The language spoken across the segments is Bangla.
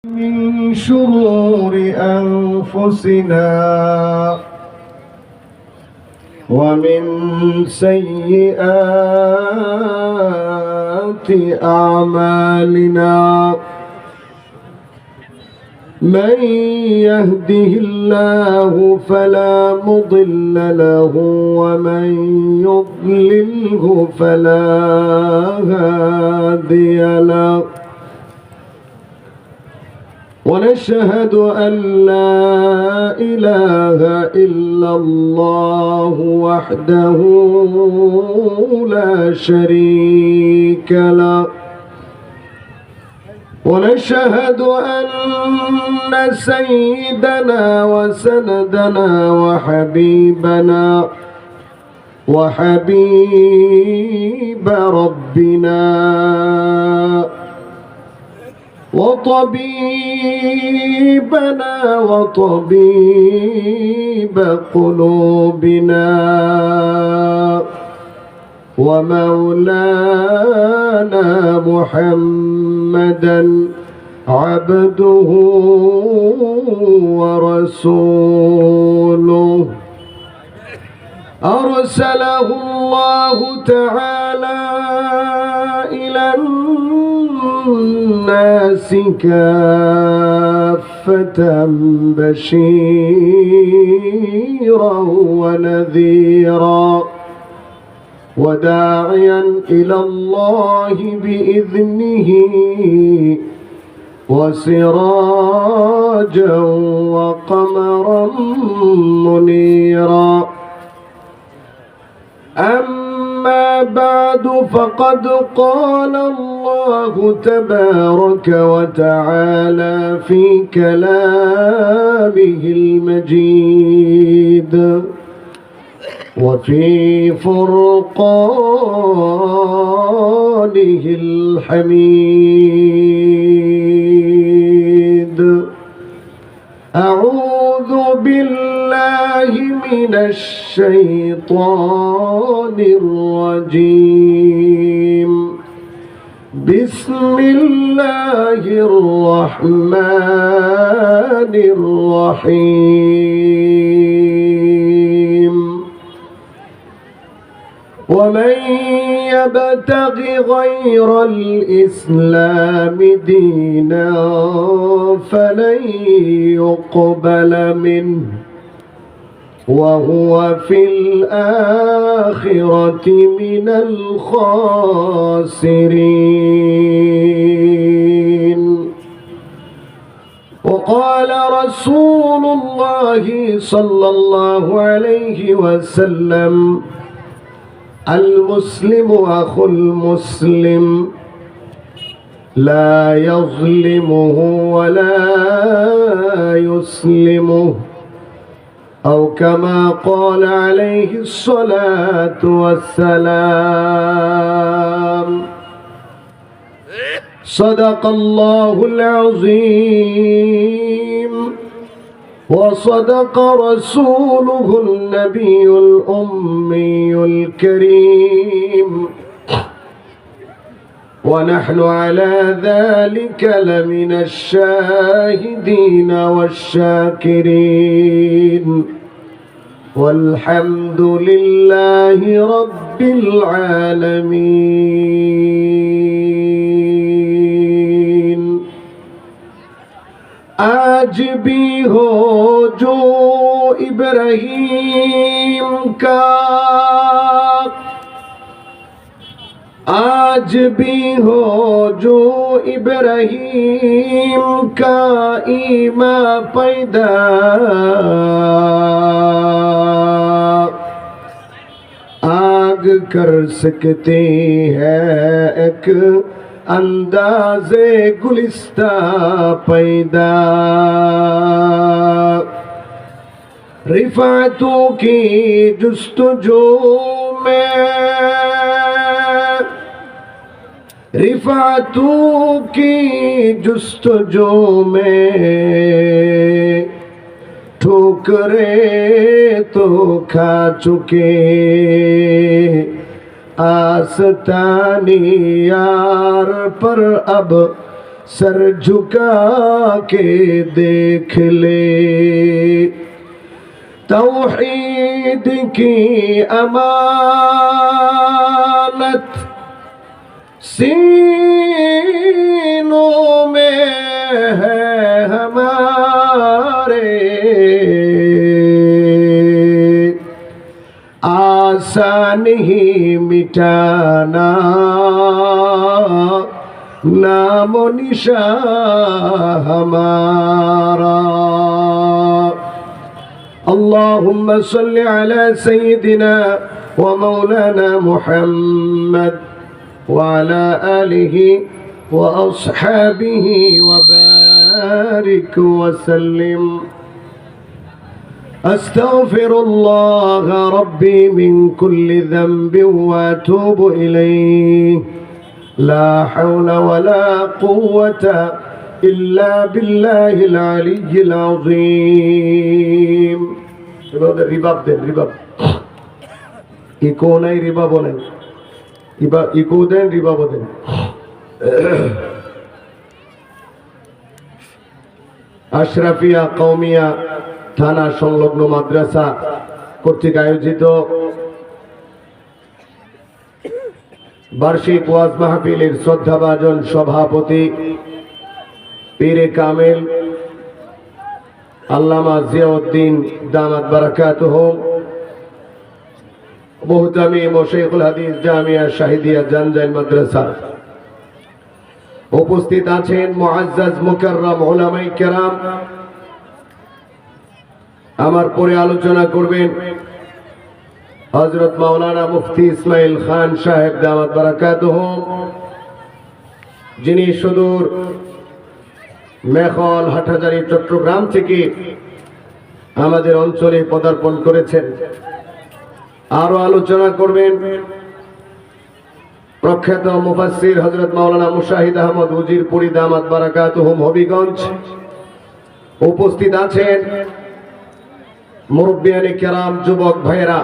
من شرور أنفسنا ومن سيئات أعمالنا من يهده الله فلا مضل له ومن يضلله فلا هادي له ونشهد أن لا إله إلا الله وحده لا شريك له ونشهد أن سيدنا وسندنا وحبيب ربنا وطبيبنا وطبيب قلوبنا ومولانا محمدا عبده ورسوله أرسله الله تعالى إلى الناس كافة بشيرا ونذيرا وداعيا إلى الله بإذنه وسراجا وقمرا منيرا أما بعد فقد قال الله تبارك وتعالى في كلامه المجيد وفي فرقانه الحميد أعوذ بالله من الشيطان الرجيم بسم الله الرحمن الرحيم ومن يبتغ غير الإسلام دينا فلن يقبل منه وهو في الآخرة من الخاسرين وقال رسول الله صلى الله عليه وسلم المسلم أخو المسلم لا يظلمه ولا يسلمه أو كما قال عليه الصلاة والسلام صدق الله العظيم وصدق رسوله النبي الأمي الكريم ونحن على ذلك لمن الشاهدين والشاكرين والحمد لله رب العالمين आज भी हो जो इब्राहीम का आज भी हो जो इब्राहीम का ईमान पैदा आग कर सकते हैं एक अंदाज़े गुलिस्ता पैदा रिफ़ातों की जुस्तजू में रिफ़ातों की जुस्तजू में ठोकरें तो खा चुके आस्तानी यार पर अब सर झुका के देख ले। तौहीद की अमानत सीनों में है हमारे, आसान ही मिटाना नामो निशा हमारा। अल्लाहुम्मा सल्लि अला सय्यिदिना व मौलाना मुहम्मद व अला आलिहि व अस्हाबिहि व बारिक व सल्लिम। अस्तगफिरुल्लाह रब्बी मिन कुल्लि ज़ंबिन व अतूबु इलैहि। ला हौला वला कुव्वता इल्ला बिल्लाहिल अलिय्यिल अज़ीम। রিবাব দেন, রিবাব ইকো নাই, রিবাবও নাই, ইকো দেন, রিবাবও দেন। আশরাফিয়া কওমিয়া থানা সংলগ্ন মাদ্রাসা কর্তৃক আয়োজিত বার্ষিক ওয়াজ মাহফিলের শ্রদ্ধাভাজন সভাপতি পীরে কামেল আল্লামা জিয়াউদ্দিন দামাত বারাকাতুহু, মুহতামি শাইখুল হাদিস জামিয়া শাহিদিয়া জানজাইল মাদ্রাসা, উপস্থিত আছেন মুআজ্জাজ মুকাররম উলামায়ে কেরাম। আমার পরে আলোচনা করবেন হযরত মাওলানা মুফতি ইসমাইল খান সাহেব দামাত বারাকাতুহু, যিনি সুদূর মেখল হাটহাজারী চট্টগ্রাম থেকে আমাদের অঞ্চলে পদার্পণ করেছেন। আরো আলোচনা করবেন প্রখ্যাত মুফাসসির হযরত মাওলানা মুশাহিদ আহমদ উজিরপুরি দামাত বারাকাতুহু হবিগঞ্জ। উপস্থিত আছেন মুরব্বিয়ানে কেরাম, যুবক ভাইয়েরা,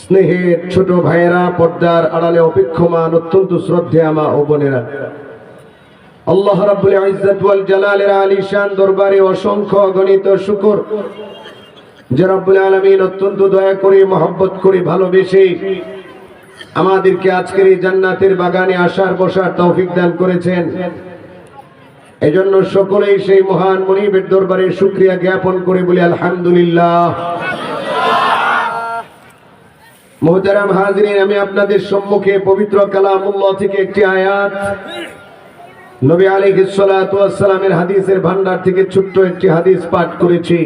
স্নেহের ছোট ভাইয়েরা, পর্দার আড়ালে অপেক্ষমান অত্যন্ত শ্রদ্ধেয় মা ও বোনেরা, আল্লাহ রাব্বুল ইজ্জত ওয়াল জালালের আলিশান দরবারে অসংখ্য গণিত শুকর যে রব্বুল আলামিন অত্যন্ত দয়া করে, মহব্বত করে, ভালোবেসে আমাদেরকে আজকের এই জান্নাতের বাগানে আসার বসার তৌফিক দান করেছেন। এজন্য সকলেই সেই মহান মুনিবের দরবারে শুকরিয়া জ্ঞাপন করে বলি আলহামদুলিল্লাহ। মুহতারাম হাজিরিন, আমি আপনাদের সম্মুখে পবিত্র কালামুল্লাহ থেকে একটি আয়াত, নবী আলাইহিস সালাতু ওয়াস সালামের হাদিসের ভান্ডার থেকে ছোট্ট একটি হাদিস পাঠ করেছি।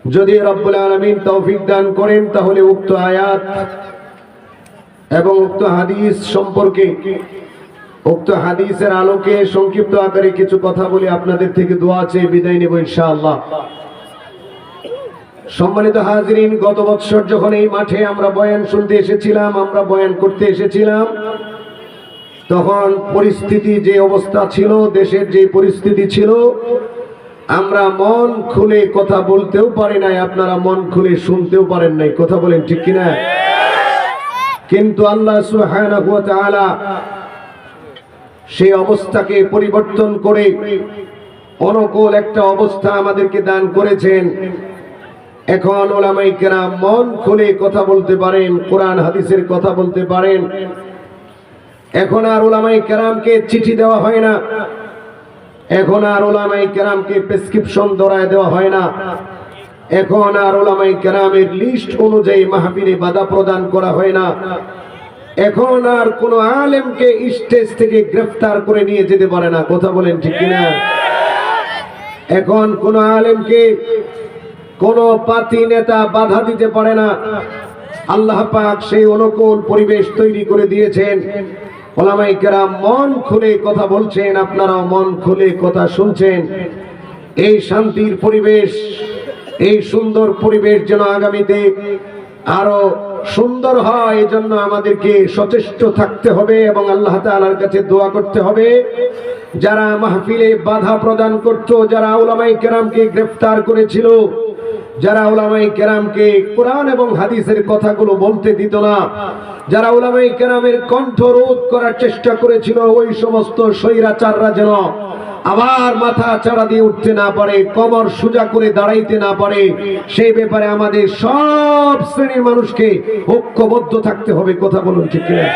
যদি রব্বুল আলামিন তৌফিক দান করেন তাহলে উক্ত আয়াত এবং উক্ত হাদিস সম্পর্কে, উক্ত হাদিসের আলোকে সংক্ষিপ্ত আকারে কিছু কথা বলে আপনাদের থেকে দোয়া চেয়ে বিদায় নেব ইনশাআল্লাহ। সম্মানিত হাজিরিন, গত বছর যখন এই মাঠে আমরা বয়ান শুনতে এসেছিলাম, আমরা বয়ান করতে এসেছিলাম, তখন পরিস্থিতি যে অবস্থা ছিল, দেশের যে পরিস্থিতি ছিল, আমরা মন খুলে কথা বলতেও পারি নাই, আপনারা মন খুলে শুনতেও পারেন নাই। কথা বলেন ঠিক কিনা? কিন্তু আল্লাহ সুবহানাহু ওয়া তাআলা সেই অবস্থাকে পরিবর্তন করে অনুকূল একটা অবস্থা আমাদেরকে দান করেছেন। এখন উলামায়ে কেরাম মন খুলে কথা বলতে পারেন, কোরআন হাদিসের কথা বলতে পারেন। এখন আর উলামায়ে কেরামকে চিঠি দেওয়া হয় না, এখন আর উলামায়ে কেরামকে প্রেসক্রিপশন ধরায় দেওয়া হয় না, এখন আর উলামায়ে কেরামের লিস্ট অনুযায়ী মাহফিলে বাধা প্রদান করা হয় না, এখন আর কোন আলেমকে স্টেজ থেকে গ্রেফতার করে নিয়ে যেতে পারে না। কথা বলেন ঠিক কিনা? এখন কোন আলেমকে কোন পাতি নেতা বাধা দিতে পারে না। আল্লাহ পাক সেই অনুকূল পরিবেশ তৈরি করে দিয়েছেন। উলামায়ে কেরাম মন খুলে কথা বলছেন, আপনারাও মন খুলে কথা শুনছেন। এই শান্তির পরিবেশ, এই সুন্দর পরিবেশ যেন আগামীতে আরো সুন্দর হয়, এজন্য আমাদেরকে সচেষ্ট থাকতে হবে এবং আল্লাহ তাআলার কাছে দোয়া করতে হবে। যারা মাহফিলে বাধা প্রদান করত, যারা উলামায়ে কেরামকে গ্রেফতার করেছিল, যারা উলামায়ে কেরামকে কোরআন এবং হাদিসের কথাগুলো বলতে দিত না, যারা উলামায়ে কেরামের কণ্ঠ রোধ করার চেষ্টা করেছিল, ওই সমস্ত স্বৈরাচাররা যেন আবার মাথা চাড়া দিয়ে উঠতে না পারে, কোমর সোজা করে দাঁড়াইতে না পারে, সেই ব্যাপারে আমাদের সব শ্রেণীর মানুষকে ঐক্যবদ্ধ থাকতে হবে। কথা বলুন ঠিক কিনা?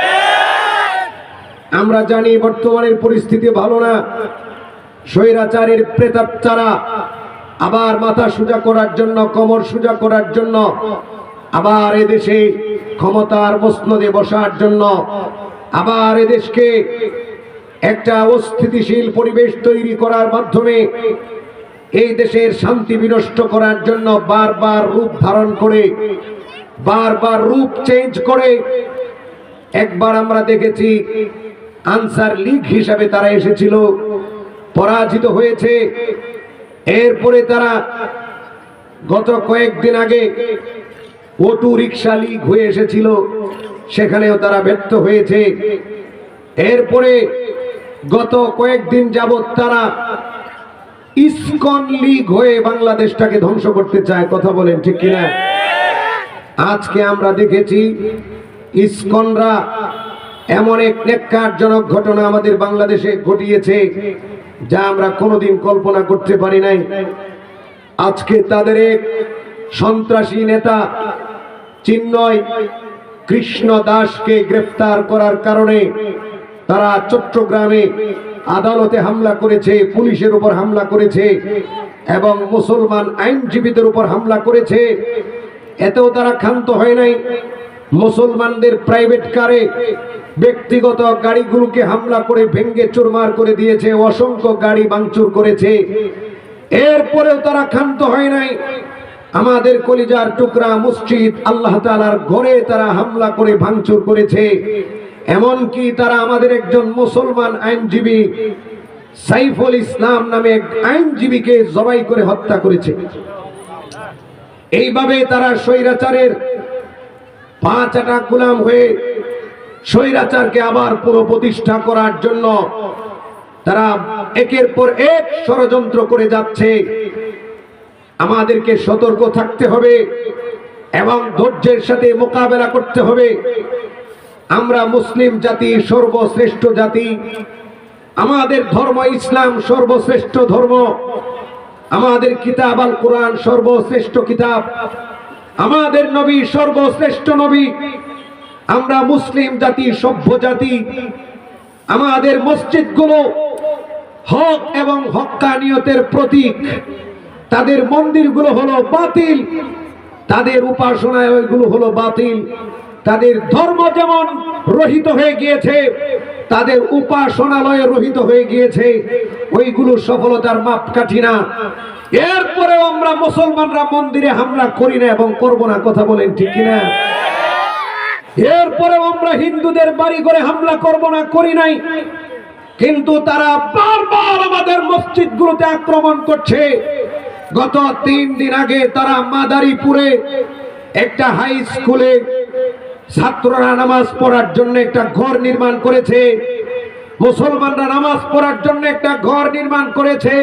আমরা জানি বর্তমানের পরিস্থিতি ভালো না। স্বৈরাচারের প্রেতাত্মারা আবার মাথা সোজা করার জন্য, কোমর সোজা করার জন্য, আবার এদেশে ক্ষমতার মসনদে বসার জন্য, আবার এদেশকে একটা অস্থিতিশীল পরিবেশ তৈরি করার মাধ্যমে এই দেশের শান্তি বিনষ্ট করার জন্য বারবার রূপ ধারণ করে, বারবার রূপ চেঞ্জ করে। একবার আমরা দেখেছি আনসার লীগ হিসাবে তারা এসেছিল, পরাজিত হয়েছে। এরপরে তারা গত কয়েকদিন আগে অটো রিক্সা লীগ হয়ে এসেছিল, সেখানেও তারা ব্যর্থ হয়েছে। এরপরে গত কয়েকদিন যাবৎ তারা ইসকন লীগ হয়ে বাংলাদেশটাকে ধ্বংস করতে চায়। কথা বলেন ঠিক কিনা? আজকে আমরা দেখেছি ইসকনরা এমন এক ন্যাক্কারজনক ঘটনা আমাদের বাংলাদেশে ঘটিয়েছে যা আমরা কোনোদিন কল্পনা করতে পারি নাই। আজকে তাদের এক সন্ত্রাসী নেতা চিন্ময় কৃষ্ণ দাসকে গ্রেফতার করার কারণে তারা চট্টগ্রামে আদালতে হামলা করেছে, পুলিশের উপর হামলা করেছে এবং মুসলমান আইনজীবীদের উপর হামলা করেছে। এতেও তারা ক্ষান্ত হয় নাই। মুসলমানদের প্রাইভেট কারে, ব্যক্তিগত গাড়িগুলোকে হামলা করে ভেঙ্গে চুরমার করে দিয়েছে, অসংখ্য গাড়ি ভাঙচুর করেছে। এরপরেও তারা ক্ষান্ত হয় নাই। আমাদের কলিজার টুকরা মসজিদ, আল্লাহ তাআলার ঘরে তারা হামলা করে ভাঙচুর করেছে। এমনকি তারা আমাদের একজন মুসলমান আইনজীবী সাইফুল ইসলাম নামে এক আইনজীবীকে জবাই করে হত্যা করেছে। এইভাবে তারা স্বৈরাচারের পাঁচাটা গোলাম হয়ে স্বৈরাচারকে আবার পুনঃপ্রতিষ্ঠা করার জন্য তারা একের পর এক ষড়যন্ত্র করে যাচ্ছে। আমাদেরকে সতর্ক থাকতে হবে এবং ধৈর্যের সাথে মোকাবেলা করতে হবে। আমরা মুসলিম জাতি, সর্বশ্রেষ্ঠ জাতি। আমাদের ধর্ম ইসলাম সর্বশ্রেষ্ঠ ধর্ম। আমাদের কিতাব আল কোরআন সর্বশ্রেষ্ঠ কিতাব। আমাদের নবী সর্বশ্রেষ্ঠ নবী। আমরা মুসলিম জাতি, সভ্য জাতি। আমাদের মসজিদগুলো হক এবং হক্কানিয়তের প্রতীক। তাদের মন্দিরগুলো হলো বাতিল, তাদের উপাসনায় ওইগুলো হলো বাতিল। তাদের ধর্ম যেমন রহিত হয়ে গিয়েছে, তাদের উপাসনালয় রহিত হয়ে গিয়েছে। ওইগুলো সফলতার মাপকাঠি না। এরপরেও আমরা মুসলমানরা মন্দিরে হামলা করি না এবং করব না। কথা বলেন ঠিক কিনা? এরপরেও আমরা হিন্দুদের বাড়ি করে হামলা করব না, করি নাই। কিন্তু তারা বারবার আমাদের মসজিদগুলোতে আক্রমণ করছে। গত 3 দিন আগে তারা মাদারীপুরে একটা হাই স্কুলে ছাত্ররা নামাজ পড়ার জন্য একটা ঘর নির্মাণ করেছে। মুসলমানরা নামাজ পড়ার জন্য একটা ঘর নির্মাণ করেছে।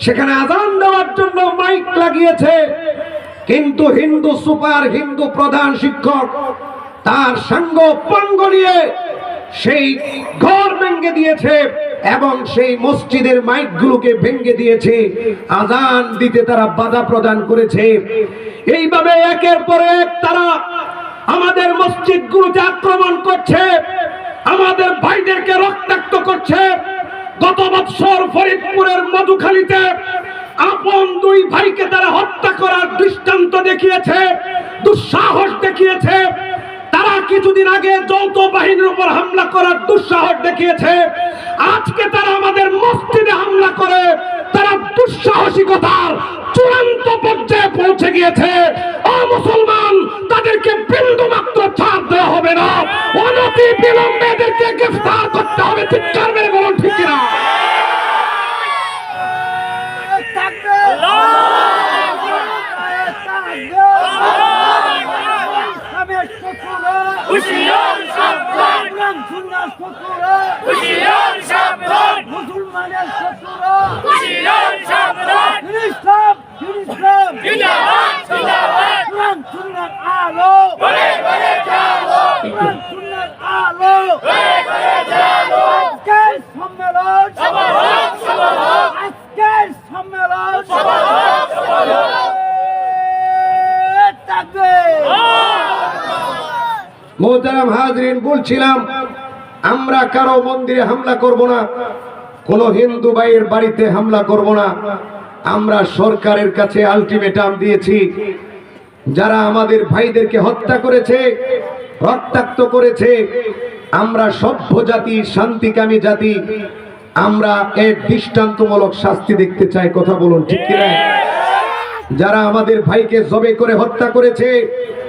সেখানে আযান দেওয়ার জন্য মাইক লাগিয়েছে। কিন্তু হিন্দু সুপার, হিন্দু প্রধান শিক্ষক তার সাঙ্গ পাঙ্গ নিয়ে সেই ঘর ভেঙে দিয়েছে এবং সেই মসজিদের মাইকগুলোকে ভেঙে দিয়েছে। আযান দিতে তারা বাধা প্রদান করেছে। এইভাবে একের পর এক তারা আমাদের মসজিদগুলোতে আক্রমণ করছে, আমাদের ভাইদেরকে রক্তাক্ত করছে। গত বছর ফরিদপুরের মধুখালীতে আপন 2 ভাইকে তারা হত্যা করার দৃষ্টান্ত দেখিয়েছে, দুঃসাহস দেখিয়েছে। তারা কিছুদিন আগে যৌথ বাহিনীর উপর হামলা করার দুঃসাহস দেখিয়েছে। আজকে তারা আমাদের মসজিদে হামলা করে তারা দুঃসাহসিকতার চূড়ান্ত পর্যায়ে পৌঁছে গিয়েছে। ও মুসলমান, তাদেরকে বিন্দু মাত্র ছাড় দেওয়া হবে না। অনতি বিলম্বে এদেরকে গ্রেফতার করতে হবে। চিৎকার মেরে বলুন ঠিক কিনা? মুসলমানের শত্রুরা মোহতারাম হাজরিন, বলছিলাম আমরা কারো মন্দিরে হামলা করব না, কোন হিন্দু ভাইয়ের বাড়িতে হামলা করব না। আমরা সরকারের কাছে আলটিমেটাম দিয়েছি, যারা আমাদের ভাইদেরকে হত্যা করেছে, রক্তাক্ত করেছে, আমরা সভ্য জাতি, শান্তিকামী জাতি, আমরা এর দৃষ্টান্তমূলক শাস্তি দেখতে চাই। কথা বলুন ঠিক কিনা? যারা আমাদের ভাইকে জবে করে হত্যা করেছে,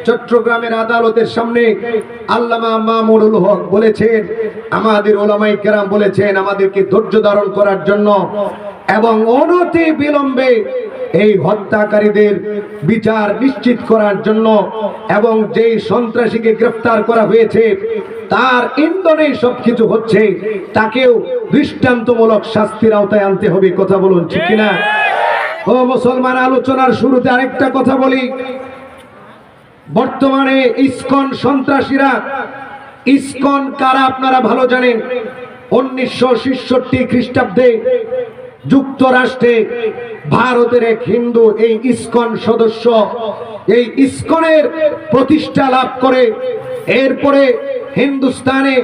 চট্টগ্রামের আদালতের সামনে আল্লামা মামুনুল হক বলেছেন, আমাদের ওলামায়ে কেরাম বলেছেন আমাদেরকে ধৈর্য ধারণ করার জন্য এবং অনতি বিলম্বে এই হত্যাকারীদের বিচার নিশ্চিত করার জন্য, এবং যেই সন্ত্রাসীকে গ্রেফতার করা হয়েছে তার ইন্ধনে সবকিছু হচ্ছে, তাকেও দৃষ্টান্তমূলক শাস্তির আওতায় আনতে হবে। কথা বলুন ঠিক কিনা? ও মুসলমান, আলোচনার শুরুতে আরেকটা কথা বলি। বর্তমানে ইসকন সন্ত্রাসীরা, ইসকন কারা আপনারা ভালো জানেন। 1966 খ্রিস্টাব্দে যুক্তরাষ্ট্রে ভারতের এক হিন্দু এই ইসকন সদস্য, এই ইসকনের প্রতিষ্ঠা লাভ করে, এরপরে হিন্দুস্তানে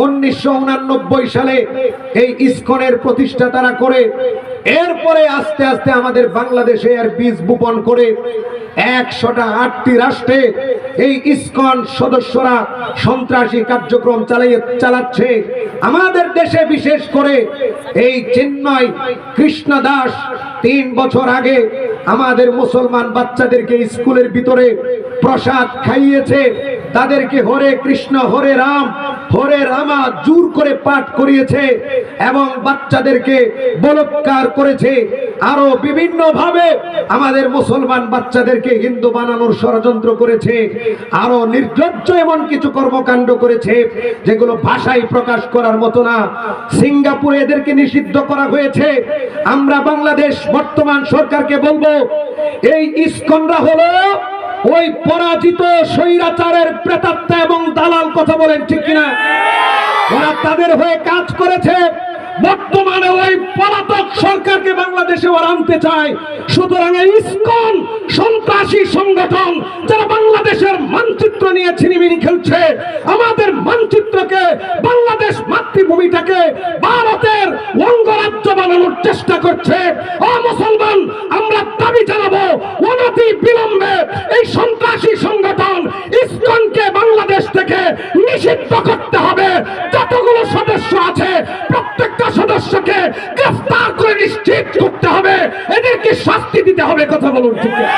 1989 সালে এই ইসকনের প্রতিষ্ঠা তারা করে, এরপরে আস্তে আস্তে আমাদের বাংলাদেশে এর বীজ বপন করে 108টি রাষ্ট্রে এই ইসকন সদস্যরা সন্ত্রাসী কার্যক্রম চালাচ্ছে। আমাদের দেশে বিশেষ করে এই চিন্ময় কৃষ্ণ দাস 3 বছর আগে আমাদের মুসলমান বাচ্চাদেরকে স্কুলের ভিতরে প্রসাদ খাইয়েছে, তাদেরকে হরে কৃষ্ণ হরে রাম হরে রামা জোর করে পাঠ করিয়েছে এবং বাচ্চাদেরকে বলৎকার করেছে। আরো বিভিন্ন ভাবে আমাদের মুসলমান বাচ্চাদেরকে হিন্দু বানানোর ষড়যন্ত্র করেছে। আরো নির্লজ্জ এমন কিছু কর্মকাণ্ড করেছে যেগুলো ভাষায় প্রকাশ করার মতো না। সিঙ্গাপুরে এদেরকে নিষিদ্ধ করা হয়েছে। আমরা বাংলাদেশ বর্তমান সরকারকে বলবো, এই ইসকনরা হলো ওই পরাজিত স্বৈরাচারের প্রেতাত্মা এবং দালাল। কথা বলেন ঠিক কিনা? ওরা তাদের হয়ে কাজ করেছে। বর্তমানে ওই পলাতক সরকারকে বাংলাদেশে ওরা আনতে চায়। সুতরাং এই ইসকন সন্ত্রাসী সংগঠন যারা বাংলাদেশের মানচিত্র নিয়ে ছিনিমিনি খেলছে, আমাদের মানচিত্রকে, বাংলাদেশ মাতৃভূমিটাকে ভারতের অঙ্গরাজ্য বানানোর চেষ্টা করছে। ও মুসলমান, আমরা দাবি জানাবো অনতি বিলম্বে এই সন্ত্রাসী সংগঠন ইসকনকে বাংলাদেশ থেকে নিষিদ্ধ করতে হবে। যতগুলো সদস্য আছে প্রত্যেকটা সদস্যকে গ্রেফতার করে নিশ্চিত করতে হবে, এদেরকে শাস্তি দিতে হবে। কথা বলুন ঠিক আছে?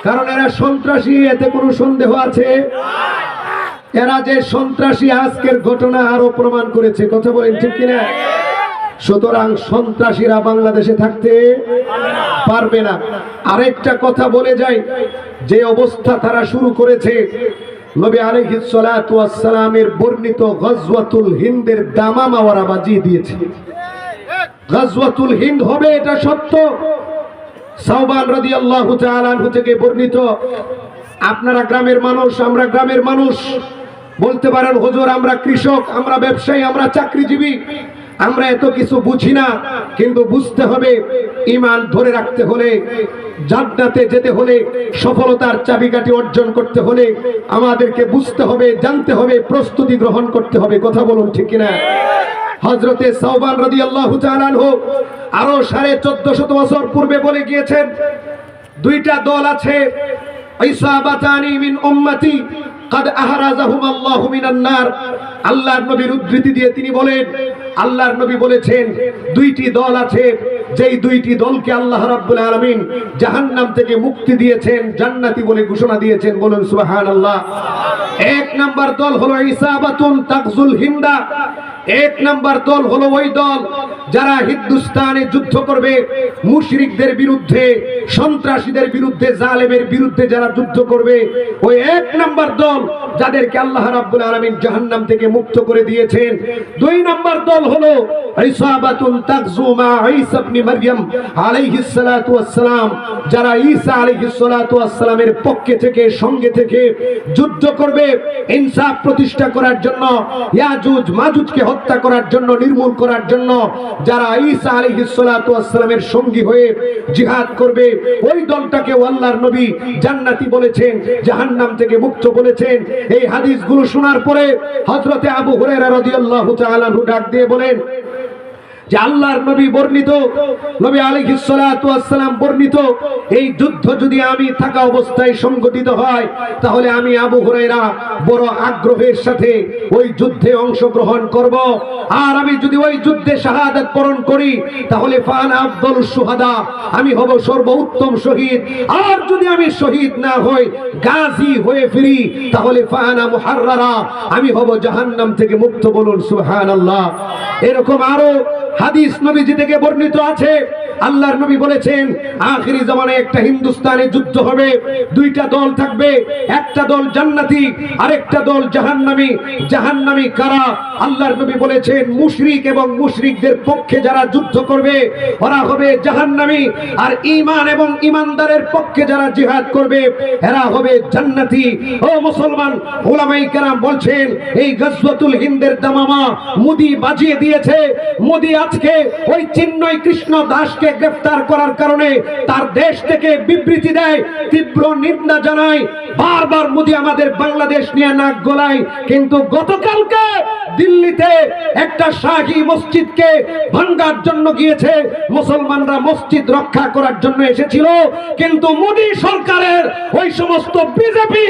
কারণ এরা সন্ত্রাসী, এতে কোনো সন্দেহ আছে? এরা যে সন্ত্রাসী আজকের ঘটনা আরো প্রমাণ করেছে। কথা বলেন ঠিক কিনা? সুতরাং সন্ত্রাসীরা বাংলাদেশে থাকতে পারবে না। আরেকটা কথা বলে যাই, যে অবস্থা তারা শুরু করেছে, নবী আলাইহিস সালাতু ওয়াস সালামের বর্ণিত গজওয়াতুল হিন্দের দামামা ওরা বাজিয়ে দিয়েছে। গজওয়াতুল হিন্দ হবে, এটা সত্য। সাওবান রাদিয়াল্লাহু তাআলা আনহু থেকে বর্ণিত। আপনারা গ্রামের মানুষ, আমরা গ্রামের মানুষ। বলতে পারেন হুজুর আমরা কৃষক, আমরা ব্যবসায়ী, আমরা চাকরিজীবী, আমরা এত কিছু বুঝি না। কিন্তু বুঝতে হবে, ঈমান ধরে রাখতে হলে, জান্নাতে যেতে হলে, সফলতার চাবিকাঠি অর্জন করতে হলে আমাদেরকে বুঝতে হবে, জানতে হবে, প্রস্তুতি গ্রহণ করতে হবে। কথা বলুন ঠিক কিনা? হযরতে সাওবান রাদিয়াল্লাহু তাআলা আনহু আরো 1450 বছর পূর্বে বলে গিয়েছেন, দুইটা দল আছে, ইসাবাতানি মিন উম্মতি কাদ আহরাজাহুম আল্লাহু মিনান নার। আল্লাহর নবীর উদ্ধৃতি দিয়ে তিনি বলেন, আল্লাহর নবী বলেছেন দুইটি দল আছে, যেই দুইটি দলকে আল্লাহ রাব্বুল আলামিন জাহান্নাম থেকে মুক্তি দিয়েছেন, জান্নাতি বলে ঘোষণা দিয়েছেন। বলুন সুবহানাল্লাহ। এক নাম্বার দল হলো ইসাবাতুন তাকজুল হিন্দা। এক নাম্বার দল হলো ওই দল যারা হিন্দুস্তানে যুদ্ধ করবে, মুশরিকদের বিরুদ্ধে, সন্ত্রাসীদের বিরুদ্ধে, জালেমের বিরুদ্ধে যারা যুদ্ধ করবে, ওই এক নাম্বার দল যাদেরকে আল্লাহ রাব্বুল আলামিন জাহান্নাম থেকে মুক্ত করে দিয়েছেন। দুই নাম্বার দল হলো ইসাবাতুন তাকজু মা ঈসা ইবনে মারইয়াম আলাইহিস সালাতু ওয়াস সালাম, যারা ঈসা আলাইহিস সালাতু ওয়াস সালামের পক্ষে থেকে, সঙ্গে থেকে যুদ্ধ করবে ইনসাফ প্রতিষ্ঠা করার জন্য, ইয়াজুজ মাজুজকে হত্যা করার জন্য, নির্মূল করার জন্য, যারা ঈসা আলাইহিস সালাতু ওয়াস সালামের সঙ্গী হয়ে জিহাদ করবে, ওই দলটাকে আল্লাহর নবী জান্নাতি বলেছেন, জাহান্নাম থেকে মুক্ত বলেছেন। এই হাদিসগুলো শোনার পরে হযরতে আবু হুরায়রা রাদিয়াল্লাহু তাআলা আনহু ডাক দিয়ে বলেন যে আল্লাহর নবী বর্ণিত, নবী আলাইহিস সালাতু ওয়াস সালাম বর্ণিত এই যুদ্ধ যদি আমি থাকা অবস্থায় সংগঠিত হয় তাহলে আমি আবু হুরায়রা বড় আগ্রহের সাথে ওই যুদ্ধে অংশগ্রহণ করব। আর আমি যদি ওই যুদ্ধে শাহাদাত বরণ করি তাহলে ফানা আফদালুশ শুহাদা, আমি হব সর্বোত্তম শহীদ। আর যদি আমি শহীদ না হই, গাজী হয়ে ফিরি, তাহলে ফানা মুহাররারা, আমি হব জাহান্নাম থেকে মুক্ত। বলুন সুবহানাল্লাহ। এরকম আরো হাদিস নবীজি থেকে বর্ণিত আছে। আল্লাহর নবী বলেছেন আখিরি জামানায় একটা হিন্দুস্তানে যুদ্ধ হবে, দুইটা দল থাকবে, একটা দল জান্নাতি আর একটা দল জাহান্নামী। জাহান্নামী কারা? আল্লাহর নবী বলেছেন মুশরিক এবং মুশরিকদের পক্ষে যারা যুদ্ধ করবে ওরা হবে জাহান্নামী, আর ঈমান এবং ঈমানদারের পক্ষে যারা জিহাদ করবে এরা হবে জান্নাতি। ও মুসলমান, উলামায়ে কেরাম বলছেন এই গজওয়াতুল হিন্দের দামামা মোদি বাজিয়ে দিয়েছে। মোদি আজকে ওই চিন্ময় কৃষ্ণ দাসকে গ্রেফতার করার কারণে তার দেশ থেকে বিবৃতি দেয়, তীব্র নিন্দা জানায়। বারবার মোদি আমাদের বাংলাদেশ নিয়ে নাক গলায়, কিন্তু গতকালকে দিল্লিতে একটা শাহী মসজিদকে ভাঙার জন্য গিয়েছে। মুসলমানরা মসজিদ রক্ষা করার জন্য এসেছিল, কিন্তু মোদি সরকারের ওই সমস্ত বিজেপি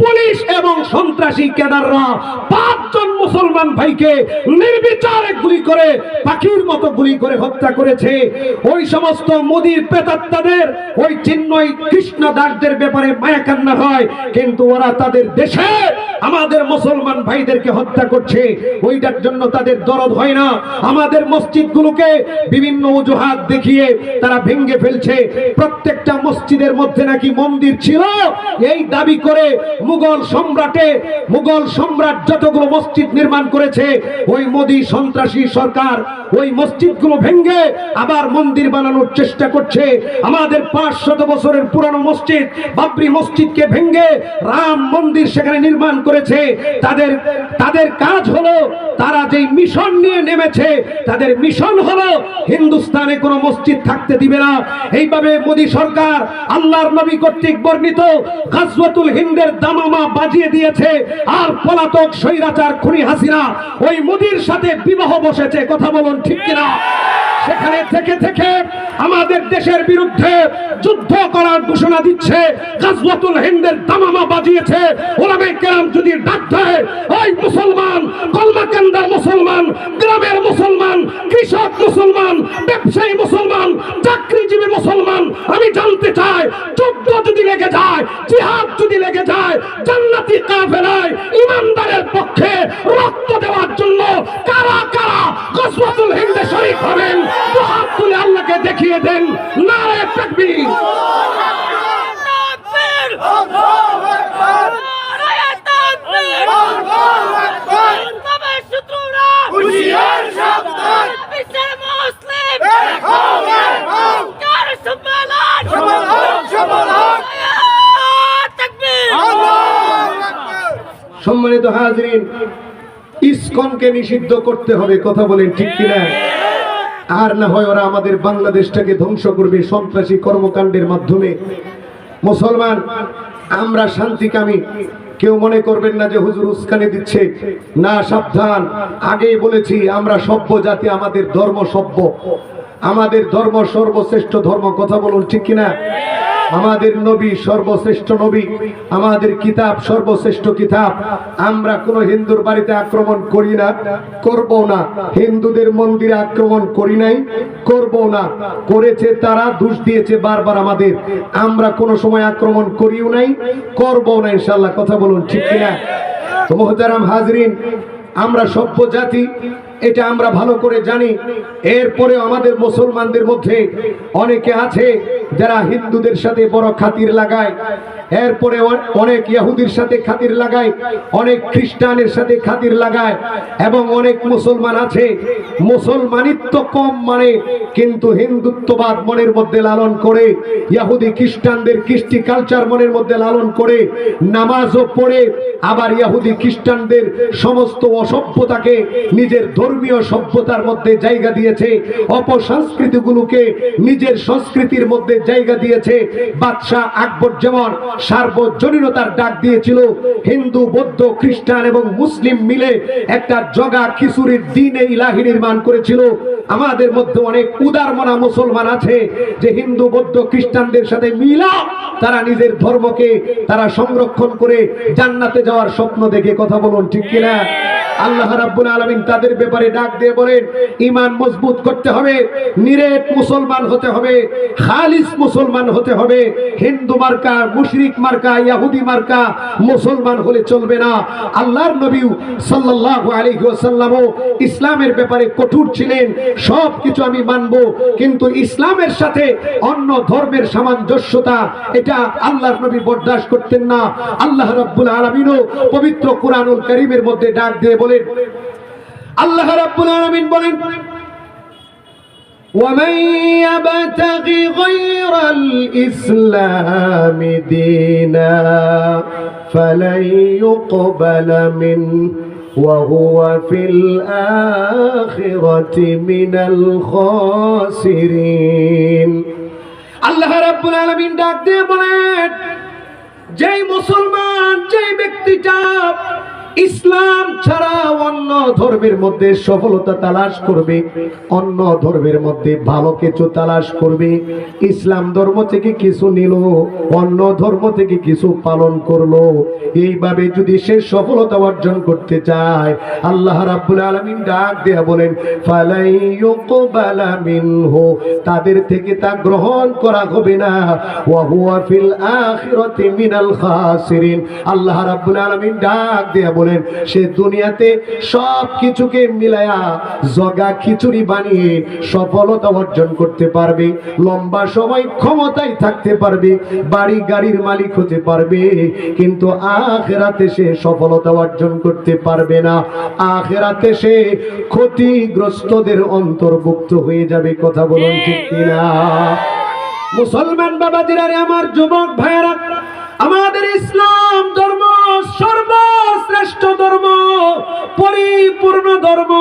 পুলিশ এবং সন্ত্রাসী ক্যাডাররা 5 জন মুসলমান ভাইকে নির্বিচারে গুলি করে, পাখির মতো গুলি করে হত্যা করেছে। ওই সমস্ত মোদির প্রেতাত্মাদের ওই চিন্ময় কৃষ্ণ দাসদের ব্যাপারে মায়া কান্না হয়, কিন্তু ওরা তাদের দেশে আমাদের মুসলমান ভাইদেরকে হত্যা করছে, ওইটার জন্য তাদের দরদ হয় না। আমাদের মসজিদগুলোকে বিভিন্ন অজুহাত দেখিয়ে তারা ভেঙে ফেলছে। প্রত্যেকটা মসজিদের মধ্যে নাকি মন্দির ছিল, এই দাবি করে মুঘল সম্রাট যতগুলো মসজিদ নির্মাণ করেছে ওই মোদি সন্ত্রাসী সরকার ওই মসজিদগুলো ভেঙে আবার মন্দির বানানোর চেষ্টা করছে। আমাদের 500 বছরের পুরানো মসজিদ বাবরি মসজিদকে ভেঙে রাম মন্দির সেখানে নির্মাণ করেছে। তাদের কাজ হলো, তারা যেই মিশন নিয়ে নেমেছে তাদের মিশন হলো হিন্দুস্তানে কোনো মসজিদ থাকতে দিবে না। এইভাবে মোদি সরকার আল্লাহর নবী কর্তৃক বর্ণিত গজওয়াতুল হিন্দের দামামা বাজিয়ে দিয়েছে। আর পলাতক স্বৈরাচার খুনি হাসিনা ওই মোদির সাথে বিবাহ বসেছে। কথা বলুন ঠিক কিনা? সেখানে থেকে থেকে আমাদের দেশের বিরুদ্ধে যুদ্ধ করার ঘোষণা দিচ্ছে। গজওয়াতুল হিন্দের দামামা বাজিয়েছে। ওলামায়ে কেরাম যদি ডাক দেয়, ওই মুসলমান, কলমাকান্দার মুসলমান, গ্রামের মুসলমান, কৃষক মুসলমান, ব্যবসায়ী মুসলমান, চাকরিজীবী মুসলমান, আমি জানতে চাই যুদ্ধ যদি লেগে যায়, জিহাদ যদি লেগে যায়, জান্নাতি কাফেলায় ঈমানদারের পক্ষে রক্ত দেওয়ার জন্য কারা কারা গজওয়াতুল হিন্দে শরীক হবেন? হাত তুলে আল্লাহকে দেখিয়ে দেন। নারে তাকবীর। সম্মানিত হাজরিন, ইসকনকে নিষিদ্ধ করতে হবে। কথা বলেন ঠিক কিনা? আর না হয় ওরা আমাদের বাংলাদেশটাকে ধ্বংস করবে সন্ত্রাসী কর্মকাণ্ডের মাধ্যমে। মুসলমান, আমরা শান্তিকামী। কেউ মনে করবেন না যে হুজুর উস্কানি দিচ্ছে, না, সাবধান। আগেই বলেছি আমরা সভ্য জাতি, আমাদের ধর্ম সভ্য, আমাদের ধর্ম সর্বশ্রেষ্ঠ ধর্ম। কথা বলুন ঠিক কিনা? আমাদের নবী সর্বশ্রেষ্ঠ নবী, আমাদের কিতাব সর্বশ্রেষ্ঠ কিতাব। আমরা কোনো হিন্দুর বাড়িতে আক্রমণ করি না, করব না। হিন্দুদের মন্দিরে আক্রমণ করি নাই, করব না। করেছে তারা, দোষ দিয়েছে বারবার আমাদের। আমরা কোনো সময় আক্রমণ করিও নাই, করব না ইনশাআল্লাহ। কথা বলুন ঠিক কিনা? তো মুহতারাম হাজরিন, আমরা সভ্য জাতি, এটা আমরা ভালো করে জানি। এরপরে আমাদের মুসলমানদের মধ্যে অনেকে আছে যারা হিন্দুদের সাথে বড় খাতির লাগায়, এরপরে অনেক ইহুদির সাথে খাতির লাগায়, অনেক খ্রিস্টানের সাথে খাতির লাগায়, এবং অনেক মুসলমান আছে মুসলমানিত্ব কম মানে কিন্তু হিন্দুত্ববাদ মনের মধ্যে লালন করে, ইহুদি খ্রিস্টানদের কৃষ্টি কালচার মনের মধ্যে লালন করে, নামাজও পড়ে, আবার ইহুদি খ্রিস্টানদের সমস্ত অসভ্যতাকে নিজের ধর্ম ধর্মীয় সভ্যতার মধ্যে জায়গা দিয়েছে, অপসংস্কৃতিগুলোকে নিজের সংস্কৃতির মধ্যে জায়গা দিয়েছে। বাদশাহ আকবর যেমন সার্বজনীনতার ডাক দিয়েছিল, হিন্দু বৌদ্ধ খ্রিস্টান এবং মুসলিম মিলে একটা জগা খিচুড়ির দ্বীনে ইলাহি নির্মাণ করেছিল। আমাদের মধ্যে অনেক উদারমনা মুসলমান আছে যে হিন্দু বৌদ্ধ খ্রিস্টানদের সাথে মিলা তারা নিজের ধর্মকে তারা সংরক্ষণ করে জান্নাতে যাওয়ার স্বপ্ন দেখে। কথা বলুন ঠিক কিনা? আল্লাহ রাব্বুল আলামিন তাদের ব্যাপারে ডাক দিয়ে বলেন, ঈমান মজবুত করতে হবে, নিরেট মুসলমান হতে হবে, খালিস মুসলমান হতে হবে। হিন্দু মার্কা, মুশরিক মার্কা, ইহুদি মার্কা মুসলমান হলে চলবে না। আল্লাহর নবী সাল্লাল্লাহু আলাইহি ওয়াসাল্লামও ইসলামের ব্যাপারে কঠোর ছিলেন, সব কিছু আমি মানব, কিন্তু ইসলামের সাথে অন্য ধর্মের সামঞ্জস্যতা এটা আল্লাহর নবী বরদাস্ত করতেন না। আল্লাহ রাব্বুল আলামিনও পবিত্র কুরআনুল কারীমের মধ্যে ডাক দিয়ে বলেন, আল্লাহ রাব্বুল আলামিন বলেন, وَمَن يَبْتَغِ غَيْرَ الْإِسْلَامِ دِينًا فَلَن يُقْبَلَ مِنْهُ وَهُوَ فِي الْآخِرَةِ مِنَ الْخَاسِرِينَ। আল্লাহ রাব্বুল আলামিন ডাক দিয়ে বলেন, যেই মুসলমান, যেই ব্যক্তিটা ইসলাম ছাড়া অন্য ধর্মের মধ্যে সফলতা তালাশ করবে, অন্য ধর্মের মধ্যে ভালো কিছু তালাশ করবে, ইসলাম ধর্ম থেকে কিছু নিল, অন্য ধর্ম থেকে কিছু পালন করলো, এইভাবে যদি সে সফলতা অর্জন করতে চায়, আল্লাহ রাব্বুল আলামিন ডাক দেয়া বলেন, ফালাই ইউকবালা মিনহু, তাদের থেকে তা গ্রহণ করা হবে না, ওয়া হুয়া ফিল আখিরাতি মিনাল খাসিরিন। আল্লাহ রাব্বুল আলামিন ডাক দেয়া বলেন, সে দুনিয়াতে সব কিছুকে মিলায়া জগা খিচুড়ি বানিয়ে সফলতা অর্জন করতে পারবে, লম্বা সময় ক্ষমতায় থাকতে পারবে, বাড়ি গাড়ির মালিক হতে পারবে, কিন্তু আখিরাতে সে সফলতা অর্জন করতে পারবে না। আখিরাতে সে ক্ষতিগ্রস্তদের অন্তর্ভুক্ত হয়ে যাবে। কথা বলুন ঠিক কিনা? মুসলমান বাবাজিরা, আমার যুবক ভাইয়েরা, আমাদের ইসলাম ধর্ম সর্বশ্রেষ্ঠ ধর্ম, পরিপূর্ণ ধর্ম।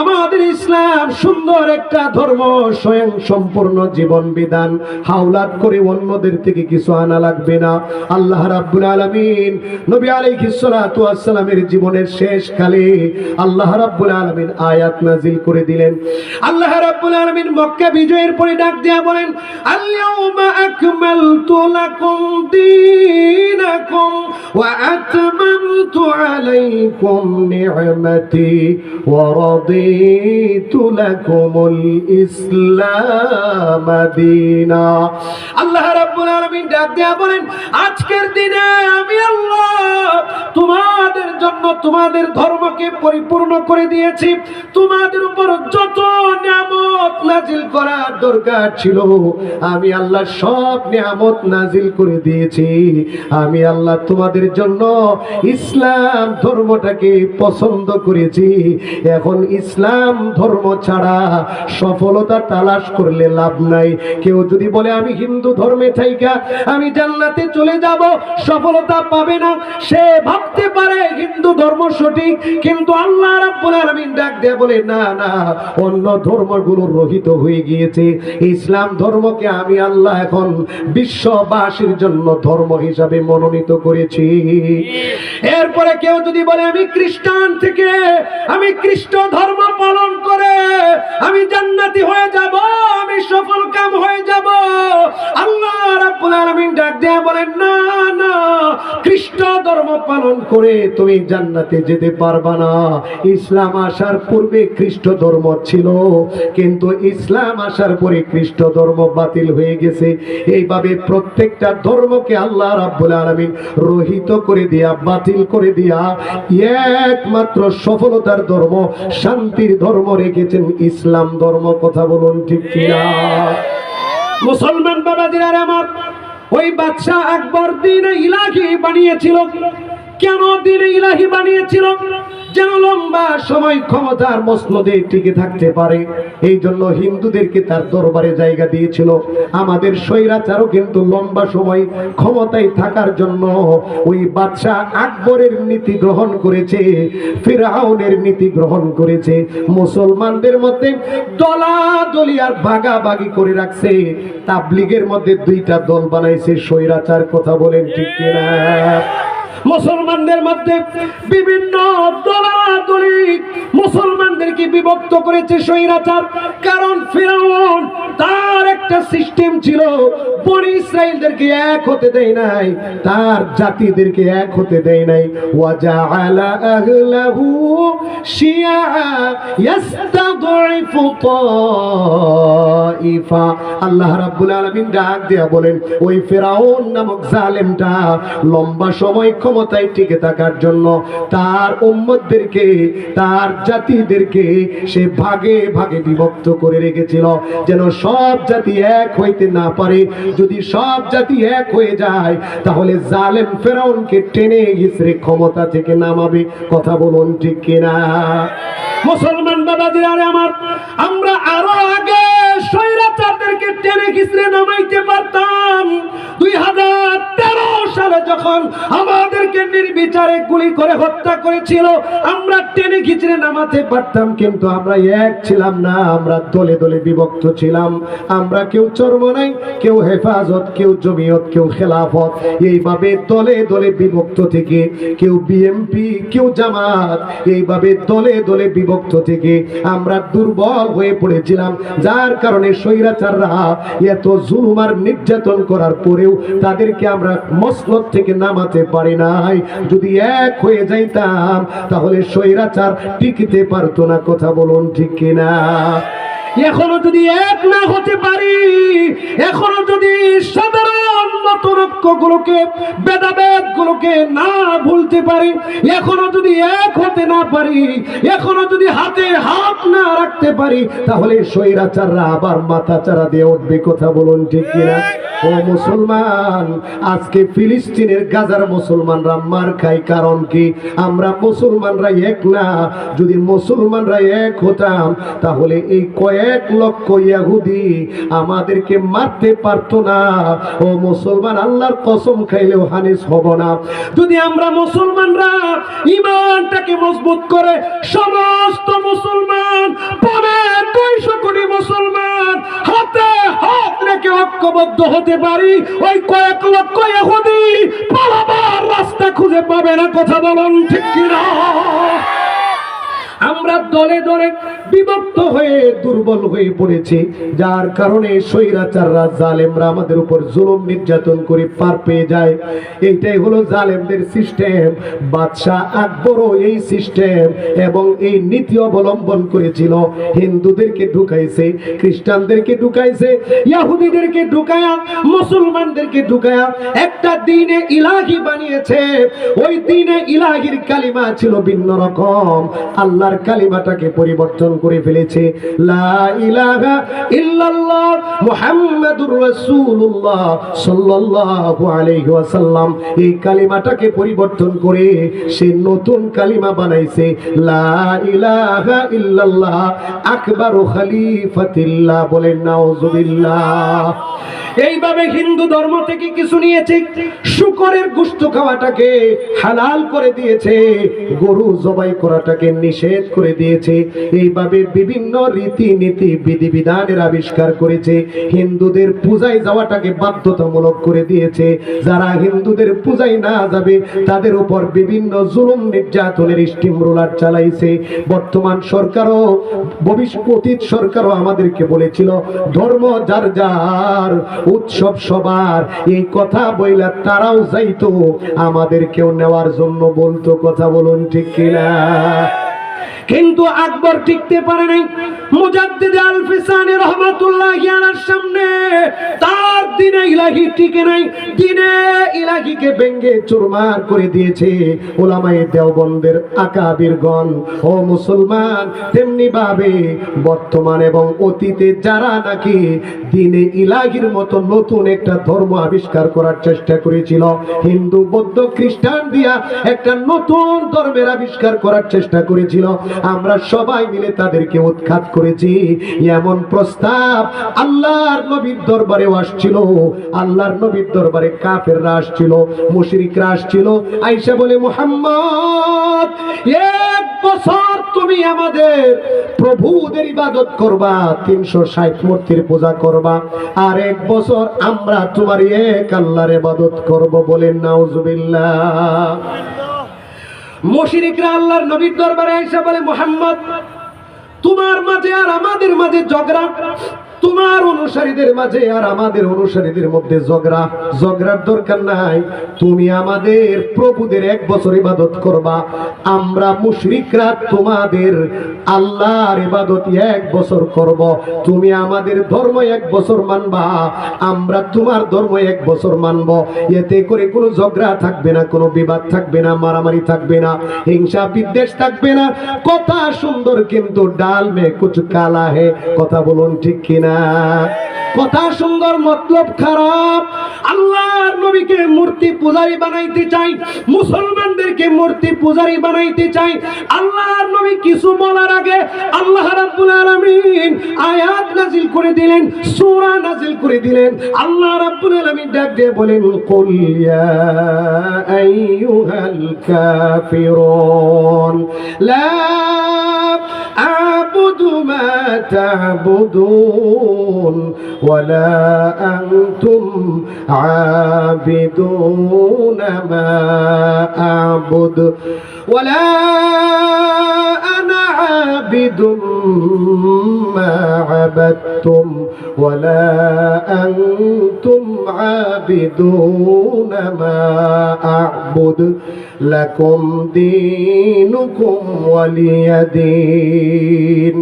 আমাদের ইসলাম সুন্দর একটা ধর্ম, স্বয়ং সম্পূর্ণ জীবন বিধান। হাওলাত করে অন্যদের থেকে কিছু আনা লাগবে না। আল্লাহ রাব্বুল আলামিন নবী আলাইহিস সালাতু ওয়াস সালামের জীবনের শেষ কালে আল্লাহ রাব্বুল আলামিন আয়াত নাজিল করে দিলেন। আল্লাহ রাব্বুল আলামিন মক্কা বিজয়ের পরে ডাক দিয়া বলেন, আল ইয়াউমা আকমালতু লাকুম দীনাকুম ওয়া আতমামতু আলাইকুম নি'মাতি ওয়া রাদিতু লাকুমুল ইসলাম দীনা। আল্লাহ রাব্বুল আলামিন ডাক দিয়া বলেন, আজকের দিনে আমি আল্লাহ তোমাদের জন্য তোমাদের ধর্মকে পরিপূর্ণ করে দিয়েছি। তোমাদের উপর যত নিয়ামত নাজিল করার দরকার ছিল আমি আল্লাহ সব নিয়ামত নাজিল করে দিয়েছি। আমি আল্লাহ তোমাদের জন্য ইসলাম ধর্মটাকে পছন্দ করেছি। এখন ইসলাম ধর্ম ছাড়া সফলতা তালাশ করলে লাভ নাই। কেউ যদি বলে আমি হিন্দু ধর্মে থাইকা আমি জান্নাতে চলে যাব, সফলতা পাবে না, সে ভাবতে পারে হিন্দু ধর্ম সঠিক, কিন্তু আল্লাহ রাব্বুল আলামিন ডাক দিয়ে বলে, না না, অন্য ধর্মগুলো রহিত হয়ে গিয়েছে, ইসলাম ধর্মকে আমি আল্লাহ এখন বিশ্ববাসীর জন্য ধর্ম হিসাবে মনোনীত করেছি। এরপরে কেউ যদি বলে আমি খ্রিস্টান থেকে আমি খ্রিস্ট ধর্ম পালন করে আমি জান্নাতি হয়ে যাব, আমি সফল কাম হয়ে যাব, আল্লাহ রাব্বুল আলামিন ডাক দিয়ে বলেন, না না, খ্রিস্ট ধর্ম পালন করে তুমি জান্নাতে যেতে পারবা না। ইসলাম আসার পূর্বে খ্রিস্ট ধর্ম ছিল, কিন্তু ইসলাম আসার পরে খ্রিস্ট ধর্ম বাতিল হয়ে গেছে। এইভাবে প্রত্যেকটা ধর্মকে আল্লাহ রাব্বুল আলামিন রহিত করে দিয়া, বাতিল করে দিয়া একমাত্র সফলতার ধর্ম, শান্তির ধর্ম রেখেছেন ইসলাম ধর্ম। কথা বলুন ঠিক কিনা? মুসলমান বাবাজিরা আমার, ওই বাদশাহ আকবর দ্বীন ইলাহি বানিয়েছিল। কেন দ্বীন ইলাহি বানিয়েছিল? যেন লম্বা সময় ক্ষমতার মসনদে টিকে থাকতে পারে। এই জন্য হিন্দুদেরকে তার দরবারে জায়গা দিয়েছিল। আমাদের স্বৈরাচারও কিন্তু লম্বা সময় ক্ষমতায় থাকার জন্য ওই বাদশাহ আকবরের নীতি গ্রহণ করেছে, ফিরআউনের নীতি গ্রহণ করেছে। মুসলমানদের মধ্যে দলাদলি আর ভাগাভাগি করে রাখছে। তাবলীগের মধ্যে দুইটা দল বানাইছে স্বৈরাচার। কথা বলেন ঠিক কিনা? মুসলমানদের মধ্যে বিভিন্ন দলাদলি মুসলমানদেরকে বিভক্ত করেছে স্বৈরাচার। কারণ ফিরআউন তার একটা সিস্টেম ছিল, বনি ইসরাইলদেরকে এক হতে দেয় নাই, তার জাতিদেরকে এক হতে দেয় নাই। ওয়াজআলা আহলাহু শিয়া ইস্তাদঈফু তাইফা। আল্লাহ রাব্বুল আলামিন ডাক দিয়া বলেন, ওই ফিরআউন নামক জালেমটা লম্বা সময় ক্ষমতায় টিকে থাকার জন্য তার উম্মতদেরকে, তার জাতিদেরকে সে ভাগে ভাগে বিভক্ত করে রেখেছিল, যেন সব জাতি এক হইতে না পারে। যদি সব জাতি এক হয়ে যায় তাহলে জালেম ফিরআউনকে টেনে হিসড়ে ক্ষমতা থেকে নামাবে। কথা বলুন ঠিক কিনা? মুসলমান বাবাজি আরে আমার, আমরা আরো আগে স্বৈরাচারদেরকে টেনে হিসড়ে নামাইতে পারতাম। 2013 সালে যখন আমাদেরকে নির্বিচারে গুলি করে হত্যা করেছিল, আমরা টেনে খিচড়ে নামাতে পারতাম, কিন্তু আমরা এক ছিলাম না, আমরা দলে দলে বিভক্ত ছিলাম। আমরা কেউ চরমনাই, কেউ হেফাজত, কেউ জমিয়ত, কেউ খেলাফত, এইভাবে দলে দলে বিভক্ত থেকে কেউ বিএমপি, কেউ জামাত, এইভাবে দলে দলে বিভক্ত থেকে আমরা দুর্বল হয়ে পড়েছিলাম। যার কারণে স্বৈরাচাররা এত জুলুম আর নির্যাতন করার পরেও তাদেরকে আমরা মসনদ থেকে নামাতে পারি নাই। যদি এক হয়ে যাইতাম তাহলে স্বৈরাচার টিকতে পারতো না। কথা বলুন ঠিক কিনা? এখনো যদি এক না হতে পারি, এখনো যদি সাধারণ মতরক্ষগুলোকে, ভেদাভেদ গুলোকে না ভুলতে পারি, এখনো যদি এক হতে না পারি, এখনো যদি হাতে হাত না রাখতে পারি, তাহলে স্বৈরাচাররা আবার মাথা চারা দিয়ে উঠবে। কথা বলুন ঠিক কিনা? ও মুসলমান, আজকে ফিলিস্তিনের গাজার মুসলমানরা মার খায় কারণ কি? আমরা মুসলমানরা এক না। যদি মুসলমানরা এক হতাম তাহলে এই কয়েক লক্ষ ইহুদি আমাদেরকে মারতে পারতো না। ও মুসলমান, আল্লাহর কসম খাইলেও হানিস হব না। যদি আমরা মুসলমানরা ঈমানটাকে মজবুত করে সমস্ত মুসলমান, 200 কোটি মুসলমান হাতে হাত রেখে ঐক্যবদ্ধ হতে পারি, ওই কয়েক লক্ষ ইহুদি পালাবার রাস্তা খুঁজে পাবে না। কথা বলুন ঠিক কিনা? আমরা দলে দলে বিভক্ত হয়ে দুর্বল হয়ে পড়েছি, যার কারণে স্বৈরাচাররা, জালেমরা আমাদের উপর জুলুম নির্যাতন করে পার পেয়ে যায়। এইটাই হলো জালেমদের সিস্টেম। বাদশাহ আকবরও এই সিস্টেম এবং এই নীতি অবলম্বন করেছিল। হিন্দুদেরকে ঢুকাইছে, খ্রিস্টানদেরকে ঢুকাইছে, ইহুদিদেরকে ঢুকায়া, মুসলমানদেরকে ঢুকায়া একটা দ্বীনে ইলাহি বানিয়েছে। ওই দ্বীনে ইলাহির কালিমা ছিল ভিন্ন রকম। আল্লাহ কালিমাটাকে পরিবর্তন করে ফেলেছে। লা ইলাহা ইল্লাল্লাহ মুহাম্মাদুর রাসূলুল্লাহ সাল্লাল্লাহু আলাইহি ওয়াসাল্লাম, এই কালিমাটাকে পরিবর্তন করে সে নতুন কালিমা বানাইছে। লা ইলাহা ইল্লাল্লাহ আকবারু খলিফাতিল্লাহ। বলেন নাউযুবিল্লাহ। এইভাবে হিন্দু ধর্ম থেকে কিছু নিয়েছে, শুকরের গোশত খাওয়াটাকে হালাল করে দিয়েছে, গরু জবাই করাটাকে নিষেধ করে দিয়েছে। এইভাবে বিভিন্ন রীতিনীতি বিধিবিধানের আবিষ্কার করেছে। হিন্দুদের পূজায় যাওয়াটাকে বাধ্যতামূলক করে দিয়েছে। যারা হিন্দুদের পূজায় না যাবে তাদের উপর বিভিন্ন জুলুম নির্যাতনের স্টিম রোলার চালাইছে। বর্তমান সরকারও, ভবিষ্যৎ সরকারও আমাদেরকে বলেছিল ধর্ম যার যার, উৎসব সবার। এই কথা বইলা তারাও যাইতো, আমাদেরকেও নেওয়ার জন্য বলতো। কথা বলুন ঠিক কিনা? কিন্তু আকবর টিকতে পারে নাই। মুজাদ্দিদ আল ফিসানি রহমাতুল্লাহি আলাইহির সামনে তার দিনে ইলাহি টিকে নাই, দিনে ইলাহিকে ভেঙ্গে চুরমার করে দিয়েছে উলামায়ে দেওবন্দের আকাবিরগণ। ও মুসলমান, তেমনি ভাবে বর্তমান এবং অতীতে যারা নাকি দিনে ইলাহির মতো নতুন একটা ধর্ম আবিষ্কার করার চেষ্টা করেছিল, হিন্দু বৌদ্ধ খ্রিস্টান দিয়া একটা নতুন ধর্মের আবিষ্কার করার চেষ্টা করেছিল, আমরা সবাই মিলে তাদেরকে উৎখাত করেছি। এমন প্রস্তাব আল্লাহর নবীর দরবারে আসছিল, আল্লাহর নবীর দরবারে কাফেররা আসছিল, মুশরিকরা আসছিল, আয়েশা বলে, মুহাম্মদ 1 বছর তুমি আমাদের প্রভুদের ইবাদত করবা, 360 মূর্তির পূজা করবা, আর 1 বছর আমরা তোমার এক আল্লাহর ইবাদত করব। বলেন নাউজুবিল্লাহ। মুশরিকরা আল্লাহর নবীর দরবারে এসে বলে, মুহাম্মদ তোমার মাঝে আর আমাদের মাঝে ঝগড়া, তোমার অনুসারীদের মাঝে আর আমাদের অনুসারীদের মধ্যে ঝগড়ার দরকার নাই, তুমি আমাদের প্রভুদের 1 বছর ইবাদত করবা, আমরা মুশরিকরা তোমাদের আল্লাহর ইবাদত 1 বছর করব, তুমি আমাদের ধর্ম 1 বছর মানবা, আমরা তোমার ধর্ম 1 বছর মানব। এতে করে কোনো ঝগড়া থাকবে না, কোনো বিবাদ থাকবে না, মারামারি থাকবে না, হিংসা বিদ্বেষ থাকবে না। কথা সুন্দর, কিন্তু ডাল মে কুছ কালা হে। কথা বলুন ঠিক কিনা? কথা সুন্দর, মতলব খারাপ। আল্লাহর নবীকে মূর্তি পূজারী বানাইতে চাই, মুসলমানদেরকে মূর্তি পূজারী বানাইতে চাই। আল্লাহর নবী কিছু বলার আগে আল্লাহ রাব্বুল আলামিন আয়াত নাজিল করে দিলেন, সূরা নাজিল করে দিলেন। আল্লাহ রাব্বুল আলামিন ডাক দিয়ে বলেন, কুল ইয়া আইয়ুহাল কাফিরুন লা আ'বুদু মা তা'বুদুন ওয়ালা আনতুম আবিদুনা মা আ'বুদু ওয়ালা আনা আবিদুম মা আবাদতুম ওয়ালা আনতুম আবিদুনা মা আ'বুদু লাকুম দীনুকুম ওয়ালিয়া দীন।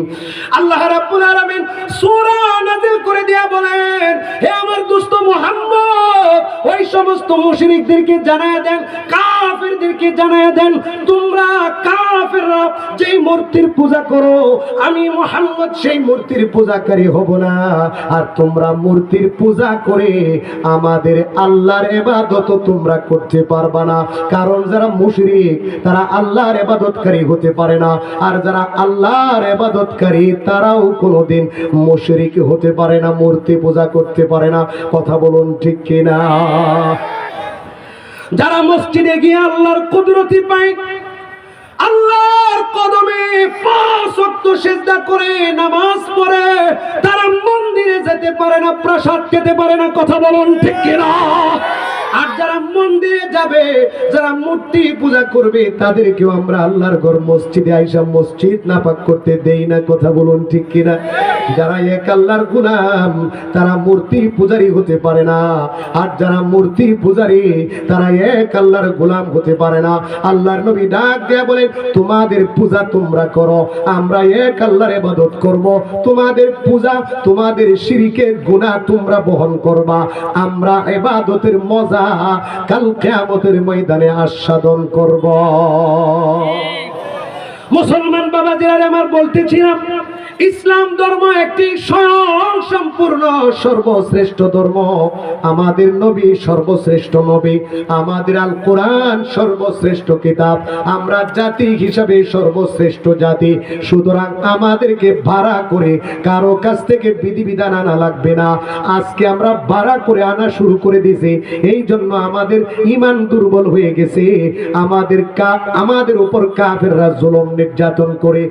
আল্লাহ রাব্বুল আলামিন সূরা নাযিল করে দিয়া বলেন, হে আমার দোস্ত মুহাম্মদ, ওই সমস্ত মুশরিকদেরকে জানায়া দেন, কাফেরদেরকে জানায়া দেন, তোমরা কাফেররা যেই মূর্তির পূজা করো, আমি মুহাম্মদ সেই মূর্তির পূজাকারী হব না। আর তোমরা মূর্তির পূজা করে আমাদের আল্লাহর ইবাদত তোমরা করতে পারবা না, কারণ যারা মুশরিক তারা আল্লাহর ইবাদতকারী হতে পারে না, আর যারা আল্লাহর ইবাদতকারী তারাও কোনোদিন মুশরিক হতে পারে না, মূর্তি পূজা করতে পারে না। কথা বলুন ঠিক কিনা? যারা মসজিদে গিয়ে আল্লাহর কুদরতি পায়, আল্লাহর কদমে 5 ওয়াক্ত সিজদা করে নামাজ পড়ে, তারা মন্দিরে যেতে পারে না, প্রসাদ খেতে পারে না। কথা বলুন ঠিক কিনা? আর যারা মন্দিরে যাবে, যারা মূর্তি পূজা করবে, তাদেরকেও আমরা আল্লাহর ঘর মসজিদে আইসা মসজিদ নাপাক করতে দেই না। কথা বলুন ঠিক কিনা? যারা এক আল্লাহর গোলাম তারা মূর্তি পূজারী হতে পারে না, আর যারা মূর্তি পূজারী তারা এক আল্লাহর গোলাম হতে পারে না। আল্লাহর নবী ডাক দেয়া বলেন, তোমাদের পূজা তোমরা করো, আমরা এক আল্লাহর ইবাদত করব। তোমাদের পূজা, তোমাদের শিরকের গুনাহ তোমরা বহন করবা, আমরা ইবাদতের মজা কাল কিয়ামতের ময়দানে আস্বাদন করব। মুসলমান বাবাজিরা আমার বলতেছিলাম, ইসলাম ধর্ম একটি স্বয়ং সম্পূর্ণ সর্বশ্রেষ্ঠ ধর্ম। আমাদের নবী সর্বশ্রেষ্ঠ নবী, আমাদের আল কোরআন সর্বশ্রেষ্ঠ কিতাব, আমরা জাতি হিসাবে সর্বশ্রেষ্ঠ জাতি। সুতরাং আমাদেরকে ভাড়া করে কারো কাছ থেকে বিধিবিধান আনা লাগবে না। আজকে আমরা ভাড়া করে আনা শুরু করে দিয়েছি, এই জন্য আমাদের ঈমান দুর্বল হয়ে গেছে। আমাদের উপর কাফেররা জুলুম নির্যাতন করে।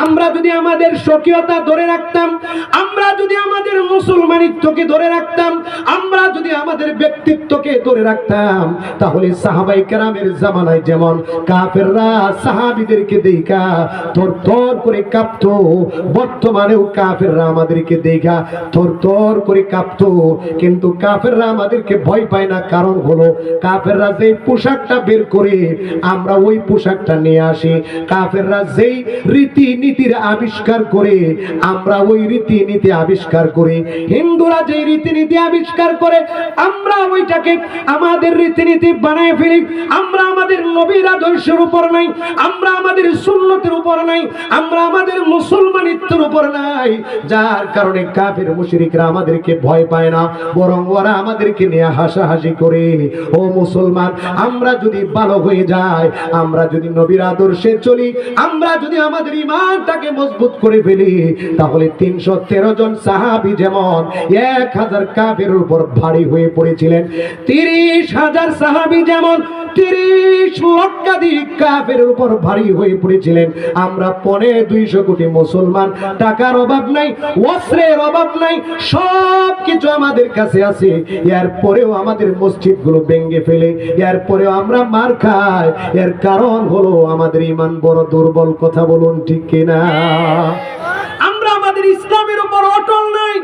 আমরা যদি আমাদের স্বকীয়তা ধরে রাখতাম, আমরা যদি আমাদের মুসলমানিত্বকে ধরে রাখতাম, আমরা যদি আমাদের ব্যক্তিত্বকে ধরে রাখতাম, তাহলে সাহাবায়ে কেরামের জামানায় যেমন কাফেররা সাহাবীদেরকে দেখা থরথর করে কাঁপতো, বর্তমানেও কাফেররা আমাদেরকে দেখা থরথর করে কাঁপতো। কিন্তু কাফেররা আমাদেরকে ভয় পায় না, কারণ হলো কাফেররা যেই পোশাকটা বের করে আমরা ওই পোশাকটা নিয়ে আসি। কাফেররা যেই রীতি নীতির আবিষ্কার করে আমরা ওই রীতিনীতি আবিষ্কার করি। হিন্দুরা যে রীতিনীতি আবিষ্কার করে আমরা ওইটাকে আমাদের রীতিনীতি বানায় ফেলি। আমরা আমাদের নবীর আদর্শের উপর নাই, আমরা আমাদের সুন্নতের উপর নাই, আমরা আমাদের মুসলমানিত্বের উপর নাই। যার কারণে কাফের মুশরিকরা আমাদেরকে ভয় পায় না, বরং ওরা আমাদেরকে নিয়ে হাসাহাসি করে। ও মুসলমান, আমরা যদি ভালো হয়ে যায়, আমরা যদি নবীর আদর্শে চলি, আমরা যদি আমাদের ঈমানটাকে মজবুত করে ফেলি, তাহলে 313 জন সাহাবী যেমন 1000 কাফেরের উপর ভারী হয়ে পড়েছিলেন, 30,000 সাহাবী যেমন 30 লক্ষাধিক কাফেরের উপর ভারী হয়ে পড়েছিলেন। আমরা 250 কোটি মুসলমান, টাকার অভাব নাই, অস্ত্রের অভাব নাই, সব কিছু আমাদের কাছে আছে। এরপরেও আমাদের মসজিদগুলো ভেঙে ফেলে, এরপরেও আমরা মার খাই। এর কারণ হলো আমাদের ঈমান বড় দুর্বল। কথা বলুন ঠিক কিনা? আমরা আমাদের ইসলামের উপর অটল নাই,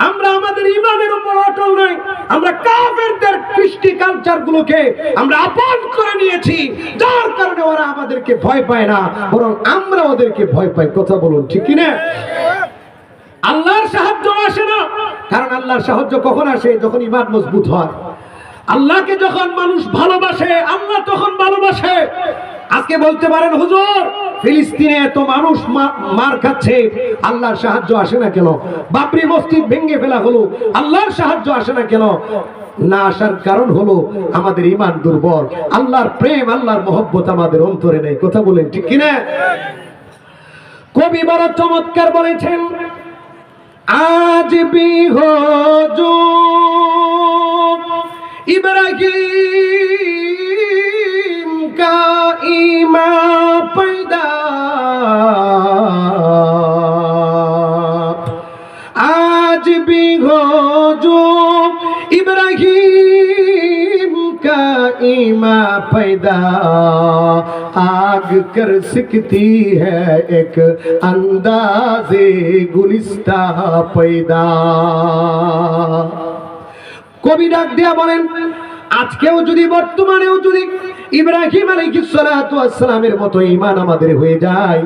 আমরা আমাদের ঈমানের উপর অটল নাই। আমরা কাফেরদের কৃষ্টি কালচার গুলোকে আমরা আপন করে নিয়েছি, যার কারণে ওরা আমাদেরকে ভয় পায় না, বরং আমরা ওদেরকে ভয় পাই। কথা বলুন ঠিক কিনা? আল্লাহর সাহায্য আসে না, কারণ আল্লাহর সাহায্য কখন আসে? যখন ঈমান মজবুত হয়। আল্লাহকে যখন মানুষ ভালোবাসে, আল্লাহ তখন ভালোবাসে। আজকে বলতে পারেন, হুজুর ফিলিস্তিনে এত মানুষ মার খাচ্ছে, আল্লাহর সাহায্য আসে না কেন? বাবরি মসজিদ ভেঙে ফেলা হলো, আল্লাহর সাহায্য আসে না কেন? না আসার কারণ হলো আমাদের ঈমান দুর্বল, আল্লাহর প্রেম, আল্লাহর মহব্বত আমাদের অন্তরে নেই। কথা বলেন ঠিক কিনা? কবি বড় চমৎকার বলেছেন, আজ भी हो जो इब्राहिम का ईमान पैदा, आज भी हो जो इब्राहिम का ईमान पैदा, आग कर सकती है एक अंदाज़े गुलिस्ता पैदा। কবি ডাক দিয়া বলেন, আজকেও যদি, বর্তমানেও যদি ইব্রাহিম আলাইহিস সালাতু ওয়াস সালামের মতো ঈমান আমাদের হয়ে যায়,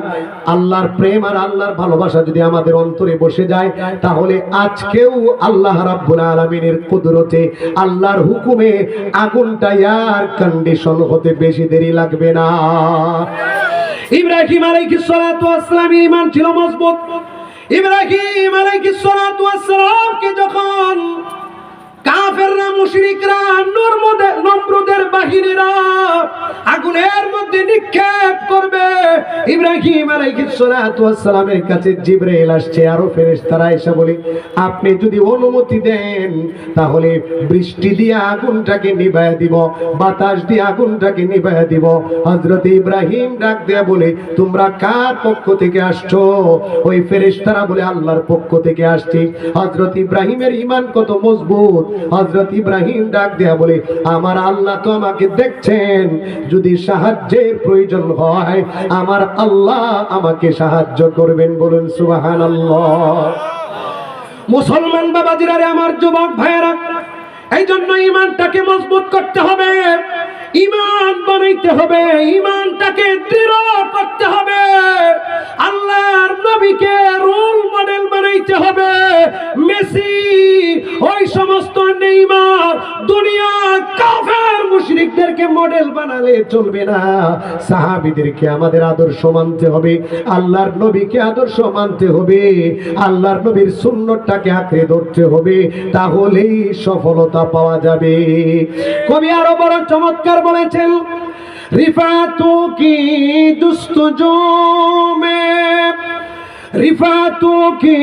আল্লাহর প্রেম আর আল্লাহর ভালোবাসা যদি আমাদের অন্তরে বসে যায়, তাহলে আজকেও আল্লাহ রাব্বুল আলামিনের কুদরতে, আল্লাহর হুকুমে আগুনটা এয়ার কন্ডিশন হতে বেশি দেরি লাগবে না। ইব্রাহিম আলাইহিস সালাতু ওয়াস সালামের ঈমান ছিল মজবুত। ইব্রাহিম আলাইহিস সালাতু ওয়াস সালামকে যখন কাফেররা, মুশরিকরা, নমরুদের বাহিনীরা আগুনের মধ্যে নিক্ষেপ করবে, ইব্রাহিম আলাইহিস সালাতু ওয়াস সালামের কাছে জিবরাইল আসছে, আরো ফেরেশতারা এসে বলে, আপনি যদি অনুমতি দেন তাহলে বৃষ্টি দিয়ে আগুনটাকে নিভায়া দিব, বাতাস দিয়ে আগুনটাকে নিভায়া দিব। হযরত ইব্রাহিম ডাক দেয়া বলে, তোমরা কার পক্ষ থেকে আসছো? ওই ফেরেশতারা বলে, আল্লাহর পক্ষ থেকে আসছি। হযরত ইব্রাহিমের ঈমান কত মজবুত! হযরত ইব্রাহিম ডাক দেয়া বলে, আমার আল্লাহ তো আমাকে দেখছেন, যদি সাহায্যের প্রয়োজন হয় আমার আল্লাহ আমাকে সাহায্য করবেন। বলুন সুবহানাল্লাহ। মুসলমান বাবাজিরা, আমার যুবক ভাইয়েরা, এই জন্য ঈমানটাকে মজবুত করতে হবে, ঈমান বানাইতে হবে, ঈমানটাকে দৃঢ় করতে হবে, আল্লাহর নবীকে রোল মডেল বানাইতে হবে। মেসি, ওই সমস্ত নেইমার, দুনিয়া কাফের মুশরিকদেরকে মডেল বানালে চলবে না। সাহাবীদেরকে আমাদের আদর্শ মানতে হবে, আল্লাহর নবীকে আদর্শ মানতে হবে, আল্লাহর নবীর সুন্নতটাকে আঁকড়ে ধরতে হবে, তাহলেই সফলতা পাওয়া যাবে। কবি আরো বড় চমৎকার বলেছেন, रिफातों की जुस्तजू में, रिफातों की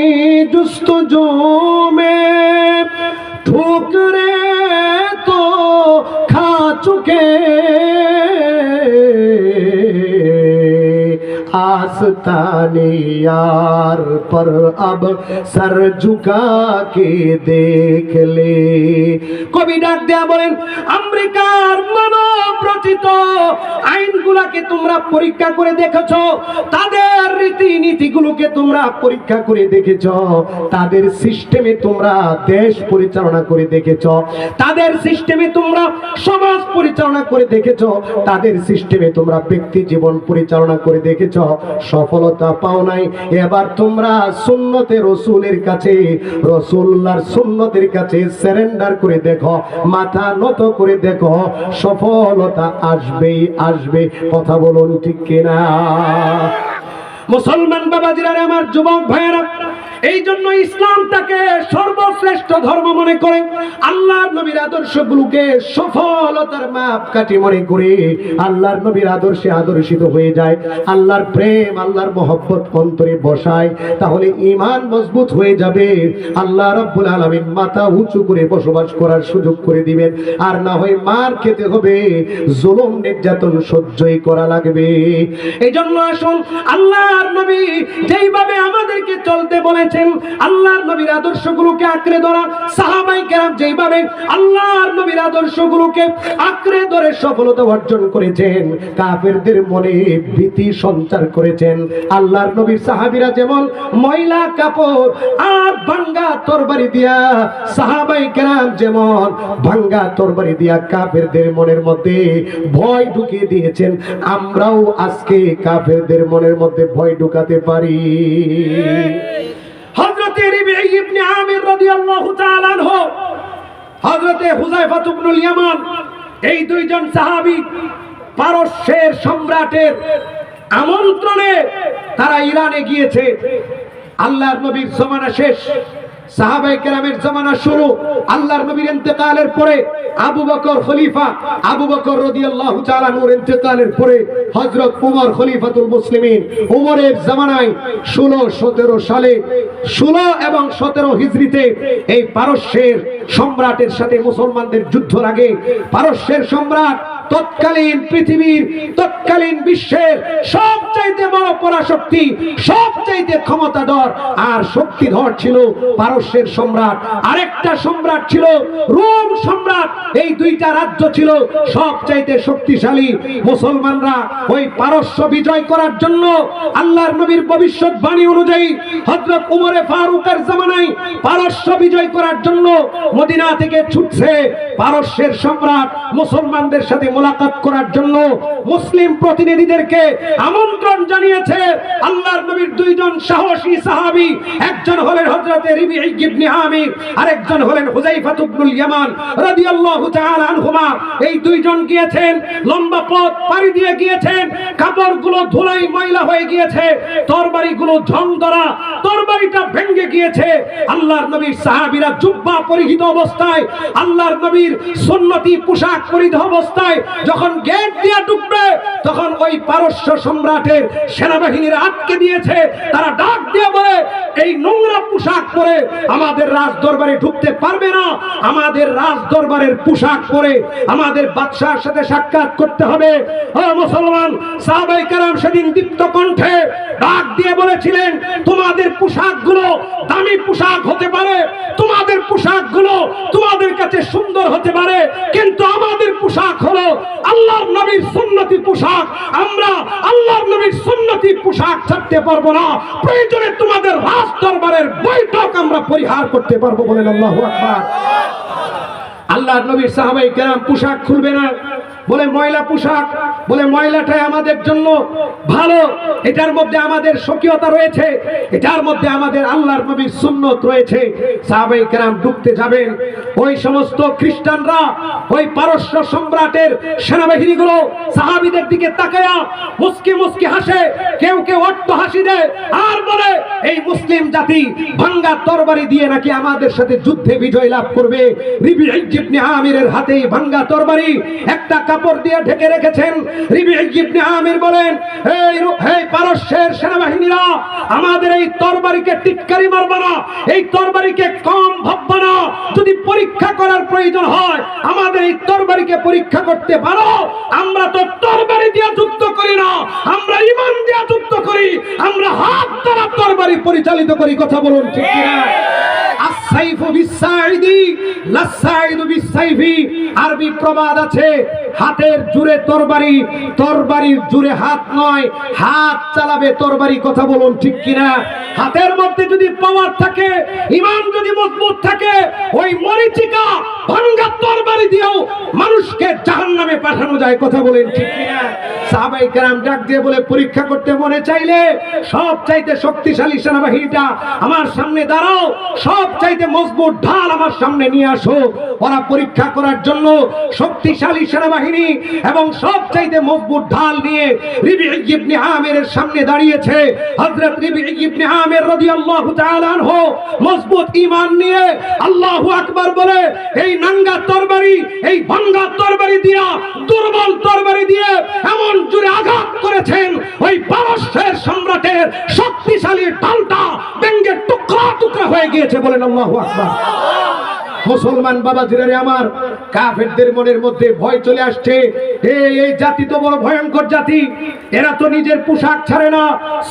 जुस्तजू में ठोकरे तो खा चुके, आस्ताने यार पर अब सर झुका के देख ले। কবি ডাক দেয়া বলেন, আমেরিকার মানব রচিত আইনগুলোকে তোমরা পরীক্ষা করে দেখেছো, তাদের রীতিনীতিগুলোকে তোমরা পরীক্ষা করে দেখেছো, তাদের সিস্টেমে তোমরা দেশ পরিচালনা করে দেখেছো, তাদের সিস্টেমে তোমরা সমাজ পরিচালনা করে দেখেছো, তাদের সিস্টেমে তোমরা ব্যক্তি জীবন পরিচালনা করে দেখেছো। সফলতা পাও নাই, এবার তোমরা সুন্নতে রসুলের কাছে, রসুল্লাহর সুন্নতের কাছে সারেন্ডার করে দেখো, মাথা নত করে দেখো, সফলতা আসবেই আসবে। কথা বলুন ঠিক কিনা? মুসলমান বাবাজিরা, আমার যুবক ভাইয়েরা, এই জন্য ইসলামটাকে সর্বশ্রেষ্ঠ ধর্ম মনে করে, আল্লাহর নবীর আদর্শগুলোকে সফলতার মাপকাঠি মনে করে আল্লাহর নবীর আদর্শে আদর্শিত হয়ে যায়, আল্লাহর প্রেম, আল্লাহর মহব্বত অন্তরে বসায়, তাহলে ঈমান মজবুত হয়ে যাবে। আল্লাহ রাব্বুল আলামিন মাথা উঁচু করে বসবাস করার সুযোগ করে দিবেন, আর না হয় মার খেতে হবে, জুলুম নির্যাতন সহ্যই করা লাগবে। এই জন্য আসুন আল্লাহর নবী যেইভাবে আমাদেরকে চলতে বলেছেন, আল্লাহর নবীর আদর্শগুলোকে আঁকড়ে ধরা, সাহাবায়ে কেরাম যেইভাবে আল্লাহর নবীর আদর্শগুলোকে আঁকড়ে ধরে সফলতা অর্জন করেছেন, কাফেরদের মনে ভীতি সঞ্চার করেছেন। আল্লাহর নবীর সাহাবীরা যেমন ময়লা কাপড় আর ভাঙ্গা তরবারি দিয়া, সাহাবায়ে কেরাম যেমন ভাঙ্গা তরবারি দিয়া কাফেরদের মনের মধ্যে ভয় ঢুকিয়ে দিয়েছেন, আমরাও আজকে কাফেরদের মনের মধ্যে ভয় ঢুকাতে পারি। হযরতে রিবিঈ ইবনে আমির রাদিয়াল্লাহু তাআলা আনহু, হযরতে হুযায়ফা ইবনুল ইয়ামান, এই দুইজন সাহাবী পারস্যের সম্রাটের আমন্ত্রণে তারা ইরানে গিয়েছে। আল্লাহর নবীর জমানা শেষ, সাহাবায়ে কেরামের জমানা শুরু। আল্লাহর নবীর ইন্তেকালের পরে আবু বকর খলিফা, আবু বকর রাদিয়াল্লাহু তাআলা আনহুর ইন্তেকালের পরে হযরত উমর খলিফাতুল মুসলিমিন, উমরের জামানায় 16-17 সালে, 16 এবং 17 হিজরিতে এই পারস্যের সম্রাটের সাথে মুসলমানদের যুদ্ধ লাগে। পারস্যের সম্রাট তৎকালীন পৃথিবীর, তৎকালীন বিশ্বের সবচাইতে বড় পরাশক্তি, সবচাইতে ক্ষমতাধর আর শক্তিধর ছিল পারস্যের সম্রাট। আরেকটা সম্রাট ছিল রোম সম্রাট। এই দুইটা রাজ্য ছিল সবচাইতে শক্তিশালী। মুসলমানরা ওই পারস্য বিজয় করার জন্য আল্লাহর নবীর ভবিষ্যৎবাণী অনুযায়ী হযরত উমরে ফারুকের জামানায় পারস্য বিজয় করার জন্য মদিনা থেকে ছুটছে পারস্যের সম্রাট মুসলমানদের সাথে মোলাকাত করার জন্য মুসলিম প্রতিনিধিদেরকে আমন্ত্রণ জানিয়েছে। আল্লাহর নবীর দুইজন সাহসী সাহাবী, একজন হলেন হযরতে রিবিঈ ইবনে আমির, আরেকজন হলেন হুযায়ফা ইবনুল ইয়ামান রাদিয়াল্লাহু তাআলা আনহুমা। এই দুইজন গিয়েছেন, লম্বা পথ পাড়ি দিয়ে গিয়েছেন, কাপড়গুলো ধুলাই ময়লা হয়ে গিয়েছে, তরবারিগুলো ঝং ধরা, তরবারিটা ভেঙে গিয়েছে। আল্লাহর নবীর সাহাবীরা জুব্বা পরিহিত অবস্থায়, আল্লাহর নবীর সুন্নতি পোশাক পরিহিত অবস্থায় যখন গেট দিয়ে ঢুকবে, তখন ওই পারস্য সম্রাটের সেনাবাহিনীরা আটকে দিয়েছে। তারা ডাক দিয়ে বলে, এই নোংরা পোশাক পরে আমাদের রাজ দরবারে ঢুকতে পারবে না, আমাদের রাজ দরবারের পোশাক পরে আমাদের বাদশার সাথে সাক্ষাৎ করতে হবে। ও মুসলমান, সাহাবায়ে কেরাম সেদিন দীপ্ত কণ্ঠে ডাক দিয়ে বলেছিলেন, তোমাদের পোশাকগুলো দামি পোশাক হতে পারে, তোমাদের পোশাকগুলো তোমাদের কাছে সুন্দর হতে পারে, কিন্তু আমাদের পোশাক হলো আল্লাহর নবীর সুন্নতি পোশাক। আমরা আল্লাহর নবীর সুন্নতি পোশাক ছাড়তে পারবো না। প্রয়োজনে তোমাদের রাজ দরবারের বৈঠক আমরা পরিহার করতে পারবো। বলেন আল্লাহু আকবার। আল্লাহর নবীর সাহাবায়ে কেরাম পোশাক খুলবে না, বলে ময়লা পোশাক, বলে ময়লাটাই আমাদের জন্য ভালো, এটার মধ্যে আমাদের স্বকীয়তা রয়েছে, এটার মধ্যে আমাদের আল্লাহর নবীর সুন্নত রয়েছে। সাহাবায়ে কেরাম ঢুকতে যাবেন, ওই সমস্ত খ্রিস্টানরা, ওই পারস্য সম্রাটের সেনাবাহিনীগুলো সাহাবীদের দিকে তাকায়া মুস্কি মুস্কি হাসে, কেউ কেউ অট্ট হাসি দেয় আর বলে, এই মুসলিম জাতি ভাঙ্গা তরবারি দিয়ে নাকি আমাদের সাথে যুদ্ধে বিজয় লাভ করবে। রিবিঈ ইবনে আমিরের হাতেই ভাঙ্গা তরবারি, একটা কাপড় দিয়ে ঢেকে রেখেছেন। রিবিঈ ইবনে আমির বলেন, এই পারস্যের সেনাবাহিনীরা, আমাদের এই তরবারিকে টিটকারি মারবে না, এই তরবারিকে কম ভাববে না, যদি পরীক্ষা করার প্রয়োজন হয় আমাদের এই তরবারিকে পরীক্ষা করতে পারো। আমরা তো তরবারি দিয়ে যুদ্ধ করি না, আমরা ঈমান দিয়ে যুদ্ধ করি, আমরা হাত দ্বারা তরবারি পরিচালিত করি। কথা বলুন ঠিক কিনা? আস-সাইফু বিস-সাইদি লাস-সাইদু বিস-সাইফি। আরবি প্রবাদ আছে, হাতের জুরে তরবারি, তরবারির জুরে হাত নয়, হাত চালাবে তরবারি। কথা বলুন ঠিক কিনা? হাতের মধ্যে যদি পাওয়ার থাকে, ঈমান যদি মজবুত থাকে, ওই মরিচিকা ভাঙ্গা তরবারি দিয়েও মানুষকে জাহান্নামে পাঠানো যায়। কথা বলেন ঠিক কিনা? সাহাবায়ে কেরাম ডাক দিয়ে বলে, পরীক্ষা করতে মনে চাইলে সব চাইতে শক্তিশালী সেনাবাহিনীটা আমার সামনে দাঁড়াও, সব চাইতে মজবুত ঢাল আমার সামনে নিয়ে আসো। ওরা পরীক্ষা করার জন্য শক্তিশালী সেনাবাহিনী এবং সব চাইতে মজবুত ঢাল নিয়ে রিবঈ ইবনে আমিরের সামনে দাঁড়িয়েছে। হযরত রিবঈ ইবনে আমির রাদিয়াল্লাহু তাআলা আনহু মজবুত ঈমান নিয়ে আল্লাহু আকবার বলে এই নাঙ্গা তরবারি, এই ভাঙ্গা তরবারি দিয়া, দুর্বল তরবারি দিয়ে এমন জোরে আঘাত করেছেন ওই পারস্যের সম্রাটের শক্তিশালী ঢালটা ভেঙে টুকরা টুকরা হয়ে গিয়েছে। বলেন আল্লাহু আকবার। মুসলমান বাবাজিরা আমার, কাফেরদের মনের মধ্যে ভয় চলে আসছে। এই জাতি তো বড় ভয়ঙ্কর জাতি, এরা তো নিজের পোশাক ছাড়ে না,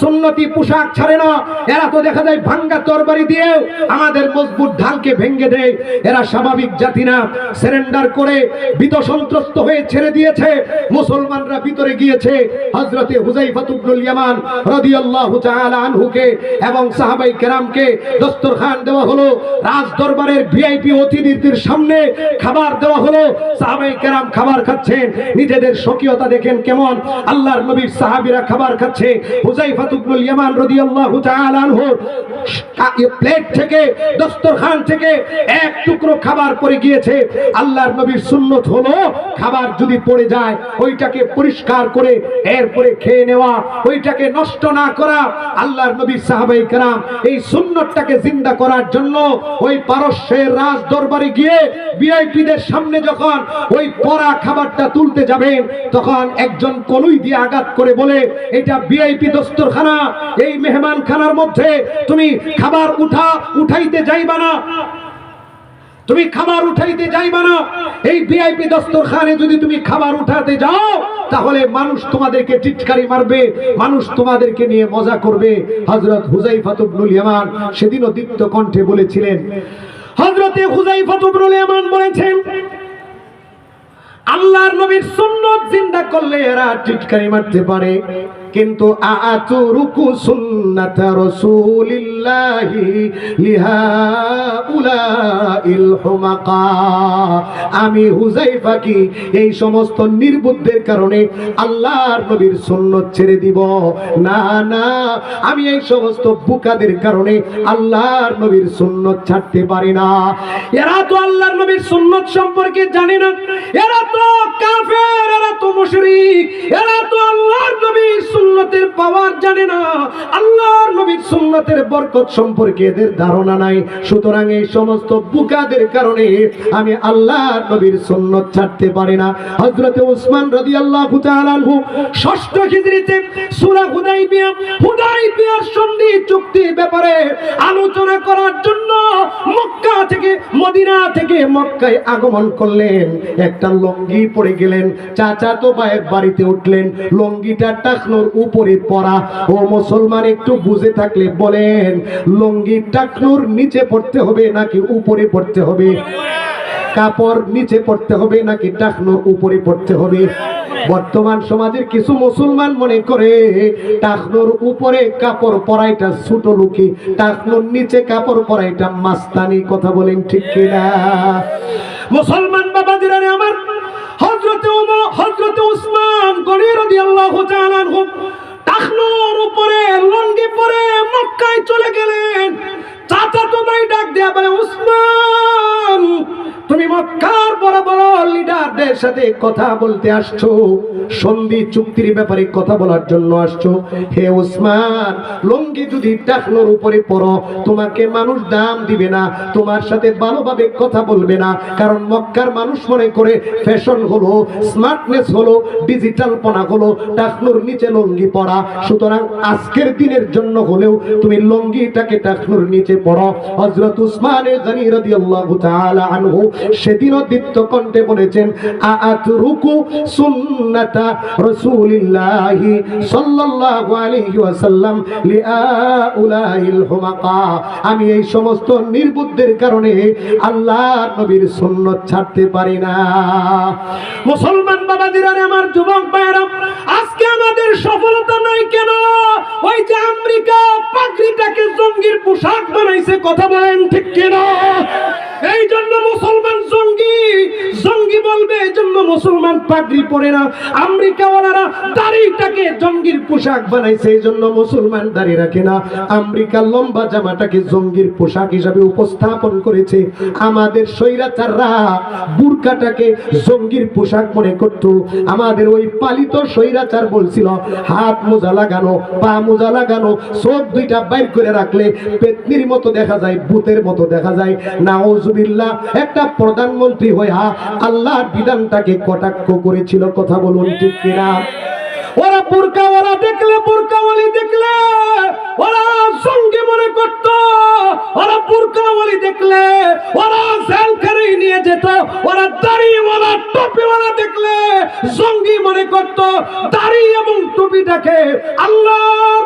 সুন্নতি পোশাক ছাড়ে না, এরা তো দেখা যায় ভাঙ্গা তরবারি দিয়ে আমাদের মজবুত ঢালকে ভেঙে দেয়। এরা স্বাভাবিক জাতি না। সারেন্ডার করে ভীত সন্ত্রস্ত হয়ে ছেড়ে দিয়েছে। মুসলমানরা ভিতরে গিয়েছে। হযরতে হুযায়ফা ইবনুল ইয়ামান রাদিয়াল্লাহু তাআলা আনহুকে এবং সাহাবায়ে কেরামকে দস্তরখান দেওয়া হলো। রাজ দরবারের ভিআইপি অতিথিদের সামনে খাবার দেওয়া হলো। সাহাবায়ে কেরাম খাবার খাচ্ছেন। নিজেদের স্বকীয়তা দেখেন কেমন। আল্লাহর নবীর সাহাবীরা খাবার খাচ্ছে। হুযায়ফা ইবনুল ইয়ামান রাদিয়াল্লাহু তাআলা আনহু প্লেট থেকে, দস্তরখান থেকে এক টুকরো খাবার পড়ে গিয়েছে। আল্লাহর নবীর সুন্নত হলো খাবার যদি পড়ে যায় ওইটাকে পরিষ্কার করে এরপরে খেয়ে নেওয়া, ওইটাকে নষ্ট না করা। আল্লাহর নবীর সাহাবায়ে কেরাম এই সুন্নতটাকে জিন্দা করার জন্য ওই পারস্যের রাজ দরবারে গিয়ে ভিআইপিদের সামনে যখন ওই পড়া খাবারটা তুলতে যাবেন তখন একজন কলুই দিয়ে আঘাত করে বলে, এটা ভিআইপি দস্তরখানা, এই মেহমান খানার মধ্যে তুমি খাবার উঠাইতে যাইবা না, তুমি খাবার উঠাইতে যাইবা না। এই ভিআইপি দস্তরখানে যদি তুমি খাবার উঠাতে যাও তাহলে মানুষ তোমাদেরকে টিটকারি মারবে, মানুষ তোমাদেরকে নিয়ে মজা করবে। হযরত হুযায়ফা ইবনুল ইয়ামান সেদিনও দীপ্ত কণ্ঠে বলেছিলেন, হযরতে হুযায়ফা ইবনুল ইয়ামান বলেছেন, আল্লাহর নবীর সুন্নাত জিন্দা করলে এরা টিটকারি মারতে পারে, কিন্তু আতুরুকু সুন্নাত রাসূলিল্লাহি লিহাউলাইল হুমাকা, আমি হুযায়ফা কি এই সমস্ত নির্বুদ্ধের কারণে আল্লাহর নবীর সুন্নাত ছেড়ে দিব না, না, আমি এই সমস্ত বুকাদের কারণে আল্লাহর নবীর সুন্নাত ছাড়তে পারি না। এরা তো আল্লাহর নবীর সুন্নাত সম্পর্কে জানে না, এরা তো কাফের, এরা তো মুশরিক, এরা তো আল্লাহর নবীর সুন্নতের পাওয়ার জানে না, আল্লাহর নবীর সুন্নতের বরকত সম্পর্কে এদের ধারণা নাই। সুতরাং এই সমস্ত বুকাদের কারণে আমি আল্লাহর নবীর সুন্নত ছাড়তে পারি না। হযরতে উসমান রাদিয়াল্লাহু তাআলা আনহু ৬ষ্ঠ হিজরিতে সূরা হুদায়বিয়ার সন্ধি চুক্তির ব্যাপারে আলোচনা করার জন্য মক্কা থেকে, মদিনা থেকে মক্কায় আগমন করলেন। একটা লুঙ্গি পরে গেলেন, চাচাতো ভাইয়ের বাড়িতে উঠলেন, লুঙ্গিটা টাকনোর উপরে পরা। ও মুসলমান, একটু বুঝে থাকলে বলেন, লুঙ্গি টাকনোর নিচে পড়তে হবে নাকি উপরে পড়তে হবে? কাপড় নিচে পড়তে হবে নাকি টাকনোর উপরে পড়তে হবে? বর্তমান সমাজের কিছু মুসলমান মনে করে টাকনোর উপরে কাপড় পরাইটা ছোট লোকি, টাকনোর নিচে কাপড় পরাইটা মাস্তানি। কথা বলেন ঠিক কিনা? মুসলমান বাবাজিরা আমার, হযরতে উসমান গনি রাদিয়াল্লাহু তাআলা আনহু টাকনোর উপরে লুঙ্গি পরে মক্কায় চলে গেলেন। চাচাতো ভাই ডাক দেয়া বলে, উসমান, তুমি মক্কার বড় বড় লিডারদের সাথে কথা বলতে আসছো, সন্ধি চুক্তির ব্যাপারে কথা বলার জন্য আসছো। হে উসমান, লুঙ্গি যদি টাকনোর উপরে পরো তোমাকে মানুষ দাম দিবে না, তোমার সাথে ভালোভাবে কথা বলবে না, কারণ মক্কার মানুষ মনে করে ফ্যাশন হলো, স্মার্টনেস হলো, ডিজিটাল পনা হলো টাকনোর নিচে লুঙ্গি পরা। সুতরাং আজকের দিনের জন্য হলেও তুমি লুঙ্গিটাকে টাকনোর নিচে পড়ো। হযরত উসমান গনি রাদিয়াল্লাহু তাআলা আনহু সেদিনও দীপ্ত কণ্ঠে বলেছেন, আতরুকু সুন্নাতা রাসূলিল্লাহি সাল্লাল্লাহু আলাইহি ওয়াসাল্লাম লিআউলাইল হুমাকা, আমি এই সমস্ত নির্বুদ্ধের কারণে আল্লাহর নবীর সুন্নাত ছাড়তে পারি না। মুসলমান বাবাজিরা আমার, যুবক ভাইরা, আজকে আমাদের সফলতা নাই কেন? ওই যে আমেরিকা পাগড়িটাকে জঙ্গির পোশাক বানাইছে। কথা বলেন ঠিক কিনা? এই জন্য মুসলমান জঙ্গি বলবে এজন্য মুসলমান পাগড়ি পরে না। আমেরিকাওয়ালারা দাড়িটাকে জঙ্গির পোশাক বানাইছে, এজন্য মুসলমান দাড়ি রাখে না। আমেরিকা লম্বা জামাটাকে জঙ্গির পোশাক হিসাবে উপস্থাপন করেছে। আমাদের স্বৈরাচাররা বুরকাটাকে জঙ্গির পোশাক মনে করত। আমাদের ওই পালিত স্বৈরাচার বলছিল হাত মোজা লাগানো, পা মোজা লাগানো, চোখ দুইটা বাইর করে রাখলে পেতনির মতো দেখা যায়, ভূতের মতো দেখা যায়। নাউজুবিল্লাহ, একটা প্রধানমন্ত্রী হইয়া আল্লাহর বিধানটাকে কটাক্ষ করেছিল। কথা বলুন ঠিক কিনা? ওরা বুরকাওয়ালা দেখলে, বুরকাওয়ালি দেখলে ওরা সঙ্গে মনে করত, ওরা বুরকাওয়ালি দেখলে ওরা জেলখানায় নিয়ে যেত, ওরা দাড়িওয়ালা টুপিওয়ালা দেখলে জঙ্গি মনে করত। দাড়ি এবং টুপিটাকে আল্লাহ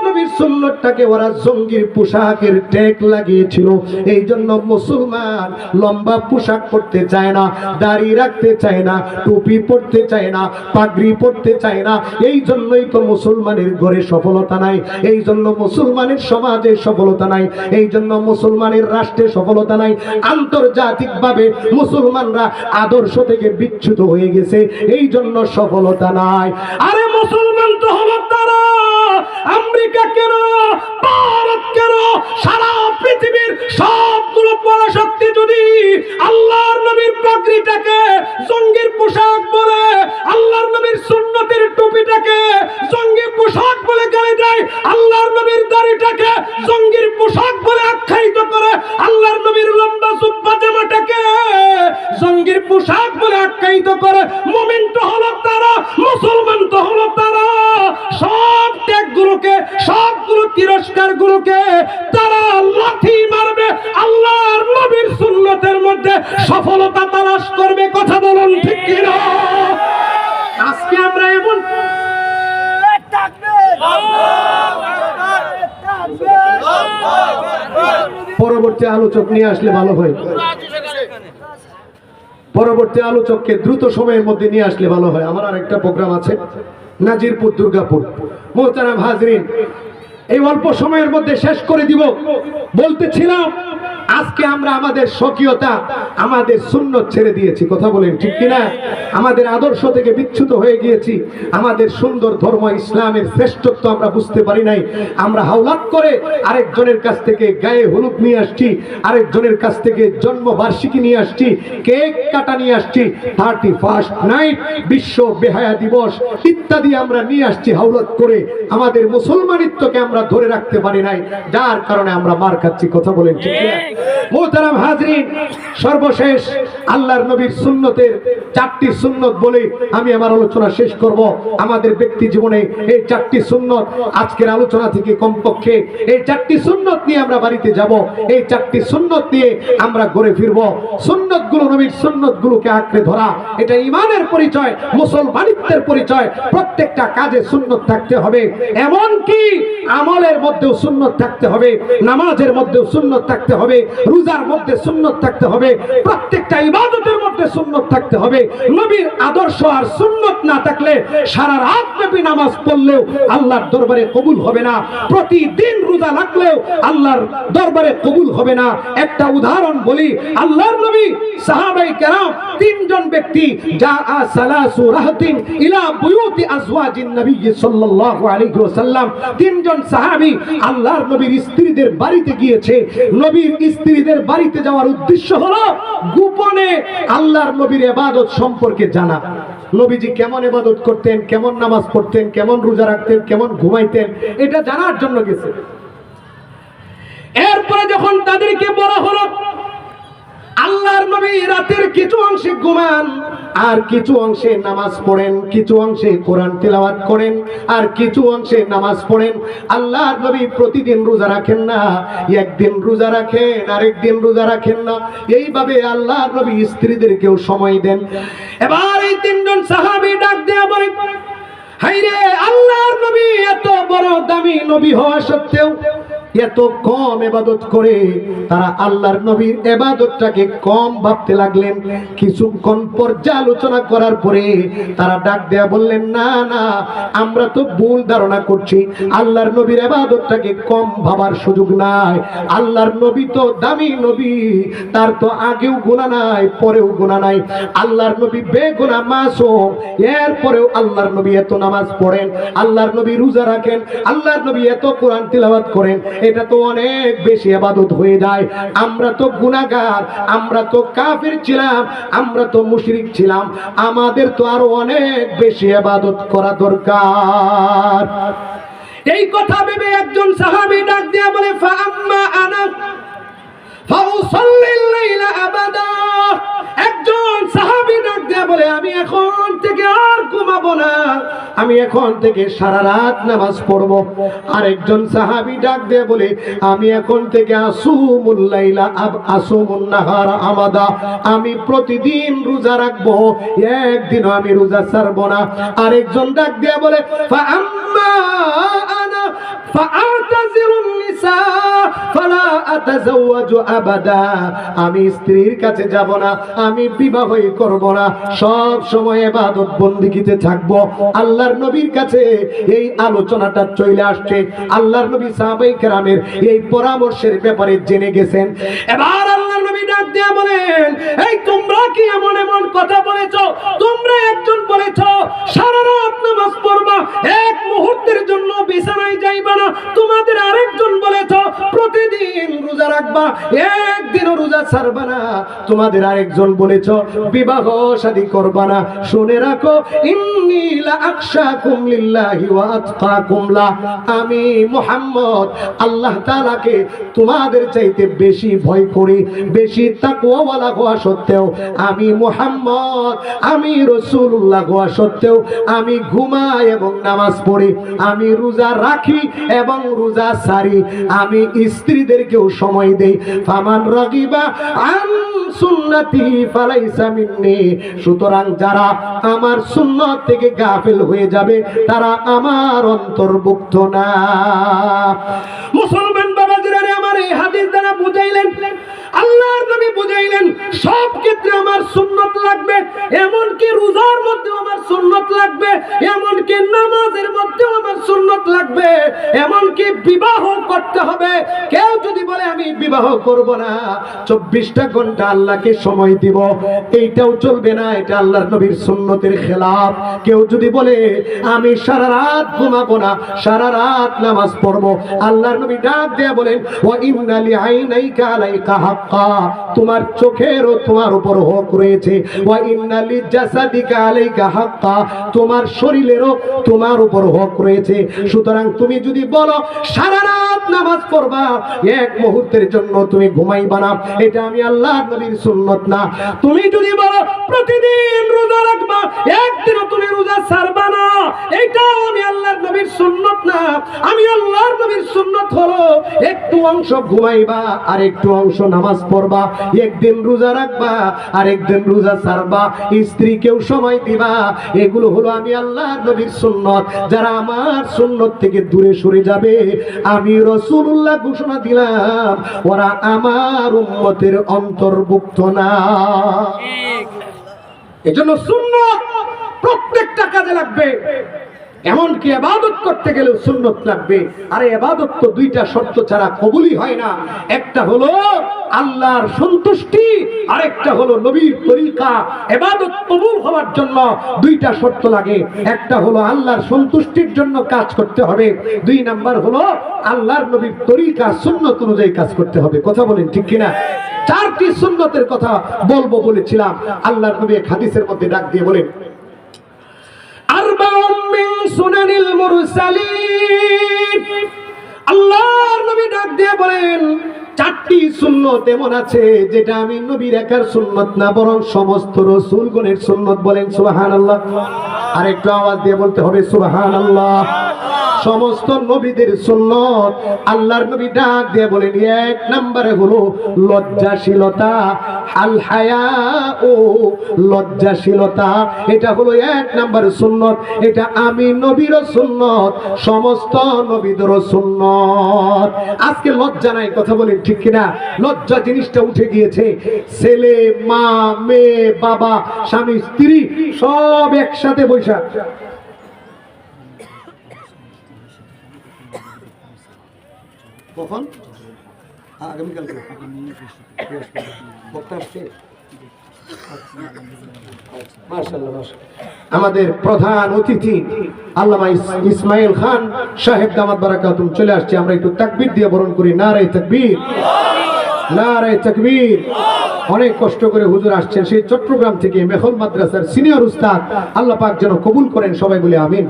নবীর সুন্নতটাকে ওরা জঙ্গির পোশাকের ট্যাগ লাগিয়েছিল। এই জন্য মুসলমান লম্বা পোশাক পরতে চায় না, দাড়ি রাখতে চায় না, টুপি পরতে চায় না, পাগড়ি পরতে চায় না। এই জন্যই তো মুসলমানের ঘরে সফলতা নাই, এই জন্য মুসলমানের সমাজে সফলতা নাই, এই জন্য মুসলমানের রাষ্ট্রে সফলতা নাই। আন্তর্জাতিকভাবে মুসলমানরা আদর্শ থেকে বিচ্যুত হয়ে গেছে, এই জন্য সফলতা নাই। আরে মুসলমান তো হলো তারা, আমেরিকা কেন, ভারত কেন, সারা পৃথিবীর সবগুলো পরাশক্তি যদি আল্লাহর নবীর পাগড়িটাকে জঙ্গির পোশাক বলে, আল্লাহর নবীর সুন্নতের টুপিটাকে জঙ্গির পোশাক বলে গালি দেয়, আল্লাহর নবীর দাড়িটাকে জঙ্গির পোশাক বলে আখ্যায়িত করে, আল্লাহর নবীর লম্বা জুব্বা জামাটাকে জঙ্গির পোশাক বলে আখ্যায়িত করে, মুমিন তো হলো তারা, মুসলমান তো হলো তারা। সব ত্যাগগুলোকে, সবগুলো তিরস্কারগুলোকে তারা লাথি মারবে, আল্লাহর নবীর সুন্নতের মধ্যে সফলতা তালাশ করবে। কথা বলুন ঠিক কিনা? আজকে আমরা এমন পরবর্তী আলোচক নিয়ে আসলে ভালো হয়, পরবর্তী আলোচককে দ্রুত সময়ের মধ্যে নিয়ে আসলে ভালো হয়। আমার আর একটা প্রোগ্রাম আছে নাজিরপুর, দুর্গাপুর। মোহতারাম হাজরিন, এই অল্প সময়ের মধ্যে শেষ করে দিব। বলতেছিলাম আজকে আমরা আমাদের স্বকীয়তা, আমাদের সুন্নত ছেড়ে দিয়েছি। কথা বলেন ঠিক কিনা? আমাদের আদর্শ থেকে বিচ্যুত হয়ে গিয়েছি। আমাদের সুন্দর ধর্ম ইসলামের শ্রেষ্ঠত্ব আমরা বুঝতে পারি নাই। আমরা হাওলাত করে আরেকজনের কাছ থেকে গায়ে হলুদ নিয়ে আসছি, আরেকজনের কাছ থেকে জন্মবার্ষিকী নিয়ে আসছি, কেক কাটা নিয়ে আসছি, 31st নাইট, বিশ্ব বেহায়া দিবস ইত্যাদি আমরা নিয়ে আসছি হাওলাত করে। আমাদের মুসলমানিত্বকে আমরা ধরে রাখতে পারি নাই, যার কারণে আমরা মার খাচ্ছি। কথা বলেন ঠিক কিনা? মোহতারাম হাজরিন, সর্বশেষ আল্লাহর নবীর সুন্নতের 4টি সুন্নত বলে আমি আমার আলোচনা শেষ করব। আমাদের ব্যক্তি জীবনে এই 4টি সুন্নত আজকের আলোচনা থেকে কমপক্ষে এই 4টি সুন্নত নিয়ে আমরা বাড়িতে যাব, এই 4টি সুন্নত নিয়ে আমরা ঘুরে ফিরব। সুন্নতগুলো, নবীর সুন্নতগুলোকে আঁকড়ে ধরা, এটা ঈমানের পরিচয়, মুসলমানিত্বের পরিচয়। প্রত্যেকটা কাজে সুন্নত থাকতে হবে, এমনকি আমলের মধ্যেও সুন্নত থাকতে হবে, নামাজের মধ্যেও সুন্নত থাকতে হবে, রোজার মধ্যে সুন্নত থাকতে হবে, প্রত্যেকটা ইবাদতের মধ্যে সুন্নত থাকতে হবে। নবীর আদর্শ আর সুন্নত না থাকলে সারা রাত ব্যাপী নামাজ পড়লেও আল্লাহর দরবারে কবুল হবে না, প্রতিদিন রোজা রাখলেও আল্লাহর দরবারে কবুল হবে না। একটা উদাহরণ বলি, আল্লাহর নবী সাহাবায়ে কেরাম 3 জন ব্যক্তি, যা সালাসু রাহতিন ইলা বুয়ুতি আজওয়াজিন নবী সাল্লাল্লাহু আলাইহি ওয়াসাল্লাম, 3 জন সাহাবী আল্লাহর নবীর স্ত্রীদের বাড়িতে গিয়েছে। নবীর স্ত্রীদের বাড়িতে যাওয়ার উদ্দেশ্য হলো গোপনে আল্লাহর নবীর ইবাদত সম্পর্কে জানা। নবীজি কেমন ইবাদত করতেন, কেমন নামাজ পড়তেন, কেমন রোজা রাখতেন, কেমন ঘুমাইতেন, এটা জানার জন্য গেছে। এরপরে যখন তাদেরকে বলা হলো আল্লাহর নবী রাতের কিছু অংশে ঘুমান, আর কিছু অংশে নামাজ পড়েন, কিছু অংশে কোরআন তেলাওয়াত করেন, আর কিছু অংশে নামাজ পড়েন। আল্লাহর নবী প্রতিদিন রোজা রাখেন না, একদিন রোজা রাখেন, আরেকদিন রোজা রাখেন না, এইভাবে আল্লাহর নবী স্ত্রীদেরকেও সময় দেন। এবার এই 3 জন সাহাবী ডাক দেয়া বলে, হায়রে আল্লাহর নবী এত বড় দামি নবী হওয়া সত্ত্বেও এত কম ইবাদত করে তারা আল্লাহর নবীর ইবাদতটাকে কম ভাবতে লাগলেন। কিছুক্ষণ পর্যালোচনা করার পরে তারা ডাক দেয়া বললেন, না না, আমরা তো ভুল ধারণা করছি, আল্লাহর নবীর ইবাদতটাকে কম ভাবার সুযোগ নাই। আল্লাহর নবী তো দামি নবী, তার তো আগেও গুনাহ নাই, পরেও গুনাহ নাই। আল্লাহর নবী বেগুনাহ মাসুম, এরপরেও আল্লাহর নবী এত নামাজ পড়েন, আল্লাহর নবী রোজা রাখেন, আল্লাহর নবী এত কোরআন তিলাওয়াত করেন, এটা তো অনেক বেশি ইবাদত হয়ে যায়। আমরা তো গুনাহগার, আমরা তো কাফির ছিলাম, আমরা তো মুশরিক ছিলাম, আমাদের তো আরো অনেক বেশি ইবাদত করা দরকার। এই কথা ভেবে একজন সাহাবী ডাক দিয়ে বলে, ফাআম্মা আনা ফাউসাল্লিল লাইলা আবাদা। একজন সাহাবী ডাক দিয়ে বলে, আমি এখন থেকে আর ঘুমাবো না, আমি এখন থেকে সারা রাত নামাজ পড়বো। আরেকজন সাহাবী ডাক দিয়ে বলে, আমি এখন থেকে আসুমুল লাইলা আসুমুন নাহার আমাদা, আমি প্রতিদিন রোজা রাখবো, একদিনও আমি রোজা ছাড়বো না। আরেকজন ডাক দিয়ে বলে, ফাআম্মা আনা ফাআতাজিরুন নিসা ফালা আতাজাওয়াজু আবাদা, আমি স্ত্রীর কাছে যাব না, আমি বিবাহই করব না, সব সময় ইবাদত বন্দেগীতে থাকবো। আল্লাহর নবীর কাছে এই আলোচনাটা চলে আসছে, আল্লাহর নবী সাহাবায়ে কেরামের এই পরামর্শের ব্যাপারে জেনে গেছেন। এবার আল্লাহর নবী ডাক দিয়ে বলেন, এই তোমরা কি এমন এমন কথা বলেছো? তোমরা একজন বলেছো সারা রাত নামাজ পড়বা, এক মুহূর্তের জন্য বিছানায় যাইবা না, তোমাদের আরেকজন বলেছো প্রতিদিন রোজা রাখবা, একদিনও রোজা ছাড়বা না, তোমাদের আরেকজন বলেছো বিবাহ শাদী করবা না। শুনে রাখো, ইন্নী লা আখশাকুম লিল্লাহি ওয়া আতকাকুম লা, আমি মুহাম্মদ আল্লাহ তাআলাকে তোমাদের চাইতে বেশি ভয় করি, বেশি তাকওয়াওয়ালা হওয়া সত্ত্বেও, আমি মুহাম্মদ, আমি রাসূলুল্লাহ হওয়া সত্ত্বেও আমি ঘুমাই এবং নামাজ পড়ি, আমি রোজা রাখি এবং রোজা ছাড়ি, আমি স্ত্রীদেরকেও সময় দেই। ফামান রাগিবা আন সুন্নতি ফালাইসা মিন্নি, সুতরাং যারা আমার সুন্নাত থেকে গাফিল হয়ে যাবে তারা আমার অন্তর্ভুক্ত না। মুসলমান বাবাজিরা, আমার এই হাদিস দ্বারা বুঝাইলেন, আল্লাহর নবী বুঝাইলেন, সব ক্ষেত্রে আমার সুন্নাত লাগবে, এমনকি রোজার মধ্যেও আমার সুন্নাত লাগবে, এমনকি নামাজের মধ্যেও আমার সুন্নাত লাগবে, এমনকি বিবাহ করতে হবে। কেউ যদি বলে আমি বিবাহ করব না, 24টা ঘন্টা আল্লাহকে সময় দিব, এইটাও চলবে না, এটা আল্লাহর নবীর সুন্নতের খেলাফ। কেউ যদি বলে আমি সারা রাত ঘুমাবো না, সারা রাত নামাজ পড়বো, আল্লাহর নবী ডাক দিয়ে বলেন, ওয়া ইন্না লিআইনাইকা আলাইকা হাক্কা, তোমার চোখেরও তোমার উপর হক রয়েছে, ওয়া ইন্না লিজাসাদিকা আলাইকা হাক্কা, তোমার শরীরেরও তোমার উপর হক রয়েছে। সুতরাং তুমি যদি বলো সারা রাত নামাজ পড়বা, এক মুহূর্তের জন্য তুমি ঘুমাইবা না, এটা আমি আল্লাহর নবীর সুন্নত না। তুমি যদি বলো প্রতিদিন রোজা রাখবা, একদিনও তুমি রোজা ছাড়বা না, এটাও আমি আল্লাহর নবীর সুন্নত না। আমি আল্লাহর নবীর সুন্নত হলো একটু অংশ ঘুমাইবা আর একটু অংশ নামাজ পড়বা, একদিন রোজা রাখবা আর একদিন রোজা ছাড়বা, স্ত্রীকেও সময় দিবা, এগুলো হলো আমি আল্লাহর নবীর সুন্নত। যারা আমার সুন্নত থেকে দূরে সরে যাবে, আমি রাসূলুল্লাহ ঘোষণা দিলাম ওরা আমার উম্মতের অন্তর্ভুক্ত না। এজন্য সুন্নত প্রত্যেকটা কাজে লাগবে, এমনকি ইবাদত করতে গেলেও সুন্নত লাগবে। আর ইবাদত তো দুইটা শর্ত ছাড়া কবুলই হয় না, একটা হলো আল্লাহর সন্তুষ্টি, আর একটা হলো নবীর তরিকা। ইবাদত কবুল হওয়ার জন্য দুইটা শর্ত লাগে, একটা হলো আল্লাহর সন্তুষ্টির জন্য কাজ করতে হবে, দুই নাম্বার হলো আল্লাহর নবীর তরিকা সুন্নত অনুযায়ী কাজ করতে হবে। কথা বলেন ঠিক কিনা? চারটি সুন্নতের কথা বলবো বলেছিলাম। আল্লাহর নবী এক হাদিসের মধ্যে ডাক দিয়ে বলেন, আরবাউন মিন সুনানিল মুরসালিন, আল্লাহর নবী ডাক দিয়ে বলেন, চারটি সুন্নত এমন আছে যেটা আমি নবীর একার সুন্নত না, বরং সমস্ত রাসূলগণের সুন্নত। বলেন সুবহানাল্লাহ। আর একটু আওয়াজ দিয়ে বলতে হবে সুবহানাল্লাহ। সমস্ত নবীদের সুন্নত। আল্লাহর নবী ডাক দিয়ে বলেন, এক নম্বরে হলো লজ্জাশীলতা, আল হায়া ও লজ্জাশীলতা, এটা হলো এক নম্বর সুন্নত। এটা আমি নবীর সুন্নত, সমস্ত নবীদের সুন্নত। আজকে লজ্জা নাই, কথা বলেন ঠিক কিনা? লজ্জা জিনিসটা উঠে গিয়েছে। ছেলে, মা, মেয়ে, বাবা, স্বামী, স্ত্রী সব একসাথে বৈশা কখন আগামীকাল আমাদের প্রধান অতিথি আল্লামা ইসমাইল খান সাহেব দামাত বারাকাতুম চলে আসছে। আমরা একটু তাকবীর দিয়ে বরণ করি। নারে তাকবীর, নারে তাকবীর। অনেক কষ্ট করে হুজুর আসছেন সেই চট্টগ্রাম থেকে, মেহল মাদ্রাসার সিনিয়র উস্তাদ। আল্লাহ পাক যেন কবুল করেন, সবাই বলে আমিন।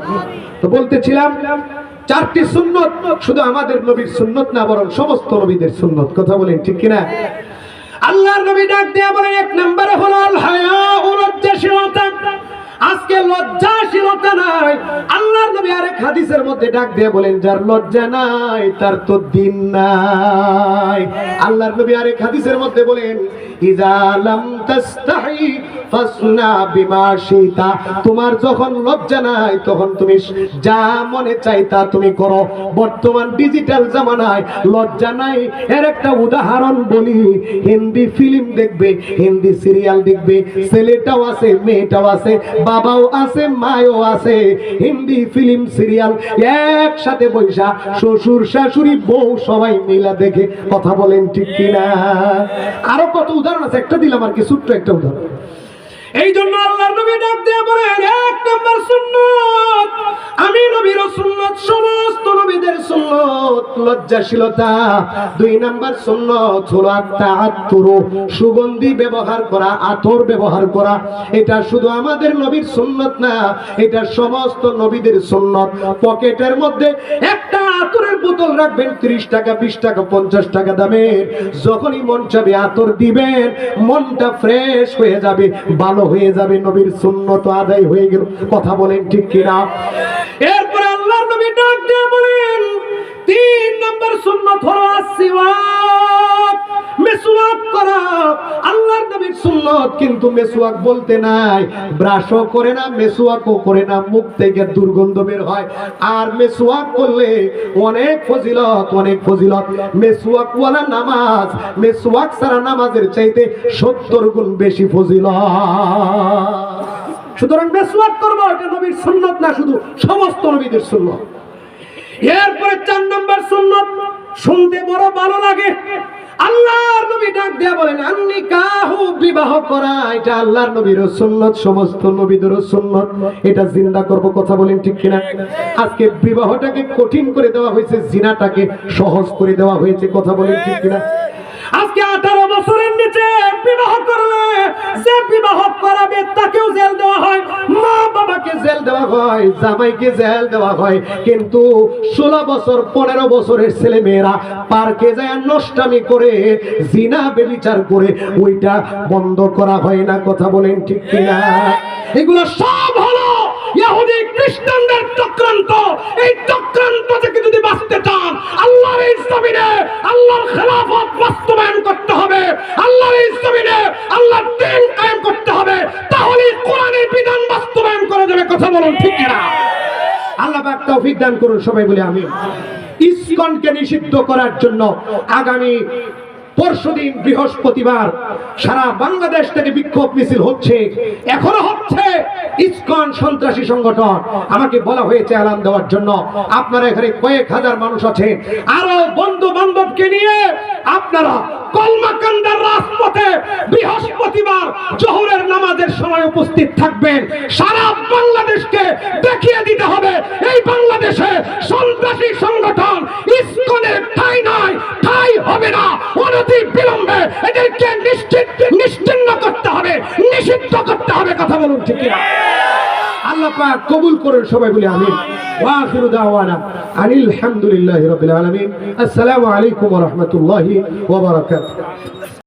তো বলতেছিলাম, চারটি সুন্নত শুধু আমাদের নবীর সুন্নত না, বরং সমস্ত নবীদের সুন্নত। কথা বলেন ঠিক কিনা? আল্লাহর নবী ডাক দেয়া বলেন, এক নম্বরে হলো আল হায়া ও লজ্জাশীলতা। আজকে লজ্জাশীলতা নাই। আল্লাহর নবী আরেক হাদিসের মধ্যে ডাক দিয়ে বলেন, যার লজ্জা নাই তার তো দিন নাই। আল্লাহর নবী আরেক হাদিসের মধ্যে বলেন, ইজা লাম তাস্তাহি ফাসনা বিমা শিতা। তোমার যখন লজ্জা নাই তখন তুমি যা মনে চাই তা তুমি করো। বর্তমান ডিজিটাল জামানায় লজ্জা নাই এর একটা উদাহরণ বলি। হিন্দি ফিল্ম দেখবে, হিন্দি সিরিয়াল দেখবে, ছেলেটাও আছে, মেয়েটাও আছে, বাবাও আছে, মায়ও আছে। হিন্দি ফিল্ম সিরিয়াল একসাথে বৈশা শ্বশুর শাশুড়ি বউ সবাই মিলা দেখে। কথা বলেন ঠিক কিনা? আরো কত উদাহরণ আছে, একটা দিলাম আর কি, ছোট্ট একটা উদাহরণ। এই জন্য আল্লাহর নবী ডাক দিয়ে বলেন, এক নম্বর সুন্নত আমি নবীর সুন্নত, সমস্ত নবীদের সুন্নত লজ্জাশীলতা। দুই নম্বর সুন্নত হলো আত্তাআত্তুর, সুগন্ধি ব্যবহার করা, আতর ব্যবহার করা। এটা শুধু আমাদের নবীর সুন্নত না, এটা সমস্ত নবীদের সুন্নত। পকেটের মধ্যে একটা আতরের বোতল রাখবেন, 30 টাকা, 20 টাকা, 50 টাকা দামের। যখনই মন চাবে আতর দিবেন, মনটা ফ্রেশ হয়ে যাবে, ভালো হয়ে যাবে। নবীর সুন্নত আদায় হয়ে গেল। কথা বলেন ঠিক কিনা? এরপরে আল্লাহর নবী ডাক দিয়ে বলেন, 3 নম্বর সুন্নত হলো আসওয়াক, মেসওয়াক করা। আল্লাহর নবীর সুন্নত কিন্তু মেসওয়াক বলতে নাই। ব্রাশও করে না, মেসওয়াকও করে না, মুখ থেকে দুর্গন্ধ বের হয়। আর মেসওয়াক করলে অনেক ফজিলত, অনেক ফজিলত। মেসওয়াক ওয়ালা নামাজ, মেসওয়াক ছাড়া নামাজের চাইতে 70 গুণ বেশি ফজিলত। সুতরাং মেসওয়াক করবো, এটা নবীর সুন্নত না, শুধু সমস্ত নবীদের সুন্নত। এরপরে 4 নম্বর সুন্নত, শুনতে বড় ভালো লাগে। আল্লাহর নবী ডাক দেয়া বলেন, আন-নিকাহু, বিবাহ করা, এটা আল্লাহর নবীর সুন্নত, সমস্ত নবীদের সুন্নত। এটা জিন্দা করব। কথা বলেন ঠিক কিনা? আজকে বিবাহটাকে কঠিন করে দেওয়া হয়েছে, জিনাটাকে সহজ করে দেওয়া হয়েছে। কথা বলেন ঠিক কিনা? আজকে 18 বছরের নিচে বিবাহ করলে যে বিবাহ করাবে তাকেও জেল দেওয়া হয়, মা বাবাকে জেল দেওয়া হয়, জামাইকে জেল দেওয়া হয়। কিন্তু 16 বছর 15 বছরের ছেলে মেয়েরা পার্কে যায় নষ্টামি করে, জিনা ব্যভিচার করে, ওইটা বন্ধ করা হয় না। কথা বলেন ঠিক কিনা? এগুলো সব হলো ইহুদি খ্রিস্টানদের চক্রান্ত। এই চক্রান্ত থেকে যদি বাঁচতে চান, আল্লাহর এই জমিনে আল্লাহর খেলাফত বাস্তবায়ন করতে হবে, আল্লাহর এই জমিনে আল্লাহর দ্বীন কায়েম করতে হবে, তাহলে কোরআনের বিধান বাস্তবায়ন করা যাবে। কথা বলুন ঠিক কিনা? আল্লাহ পাক তৌফিক দান করুন, সবাই বলে আমিন। ইসকনকে নিষিদ্ধ করার জন্য আগামী পরশুদিন বৃহস্পতিবার সারা বাংলাদেশ থেকে বিক্ষোভ মিছিল হচ্ছে, এখনো হচ্ছে। ইসকন সন্ত্রাসী সংগঠন, আমাকে বলা হয়েছে এলান দেওয়ার জন্য। আপনারা এখানে কয়েক হাজার মানুষ আছেন, আরো বন্ধু বান্ধবকে নিয়ে আপনারা কলমাকান্দার রাজপথে বৃহস্পতিবার জোহরের নামাজের সময় উপস্থিত থাকবেন। সারা বাংলাদেশকে দেখিয়ে দিতে হবে এই বাংলাদেশে সন্ত্রাসী সংগঠন ইসকনের ঠাঁই নাই, ঠাঁই হবে না। বিলম্বে এদেরকে নিশ্চিহ্ন করতে হবে, নিষিদ্ধ করতে হবে। কথা বলুন ঠিক কিনা? আল্লাহ পাক কবুল করুন, সবাই বলি আমিন। ওয়া আখিরু দাওয়ানা আনিল হামদুলিল্লাহি রাব্বিল আলামিন। আসসালামু আলাইকুম ওয়া রাহমাতুল্লাহি ওয়া বারাকাতুহু।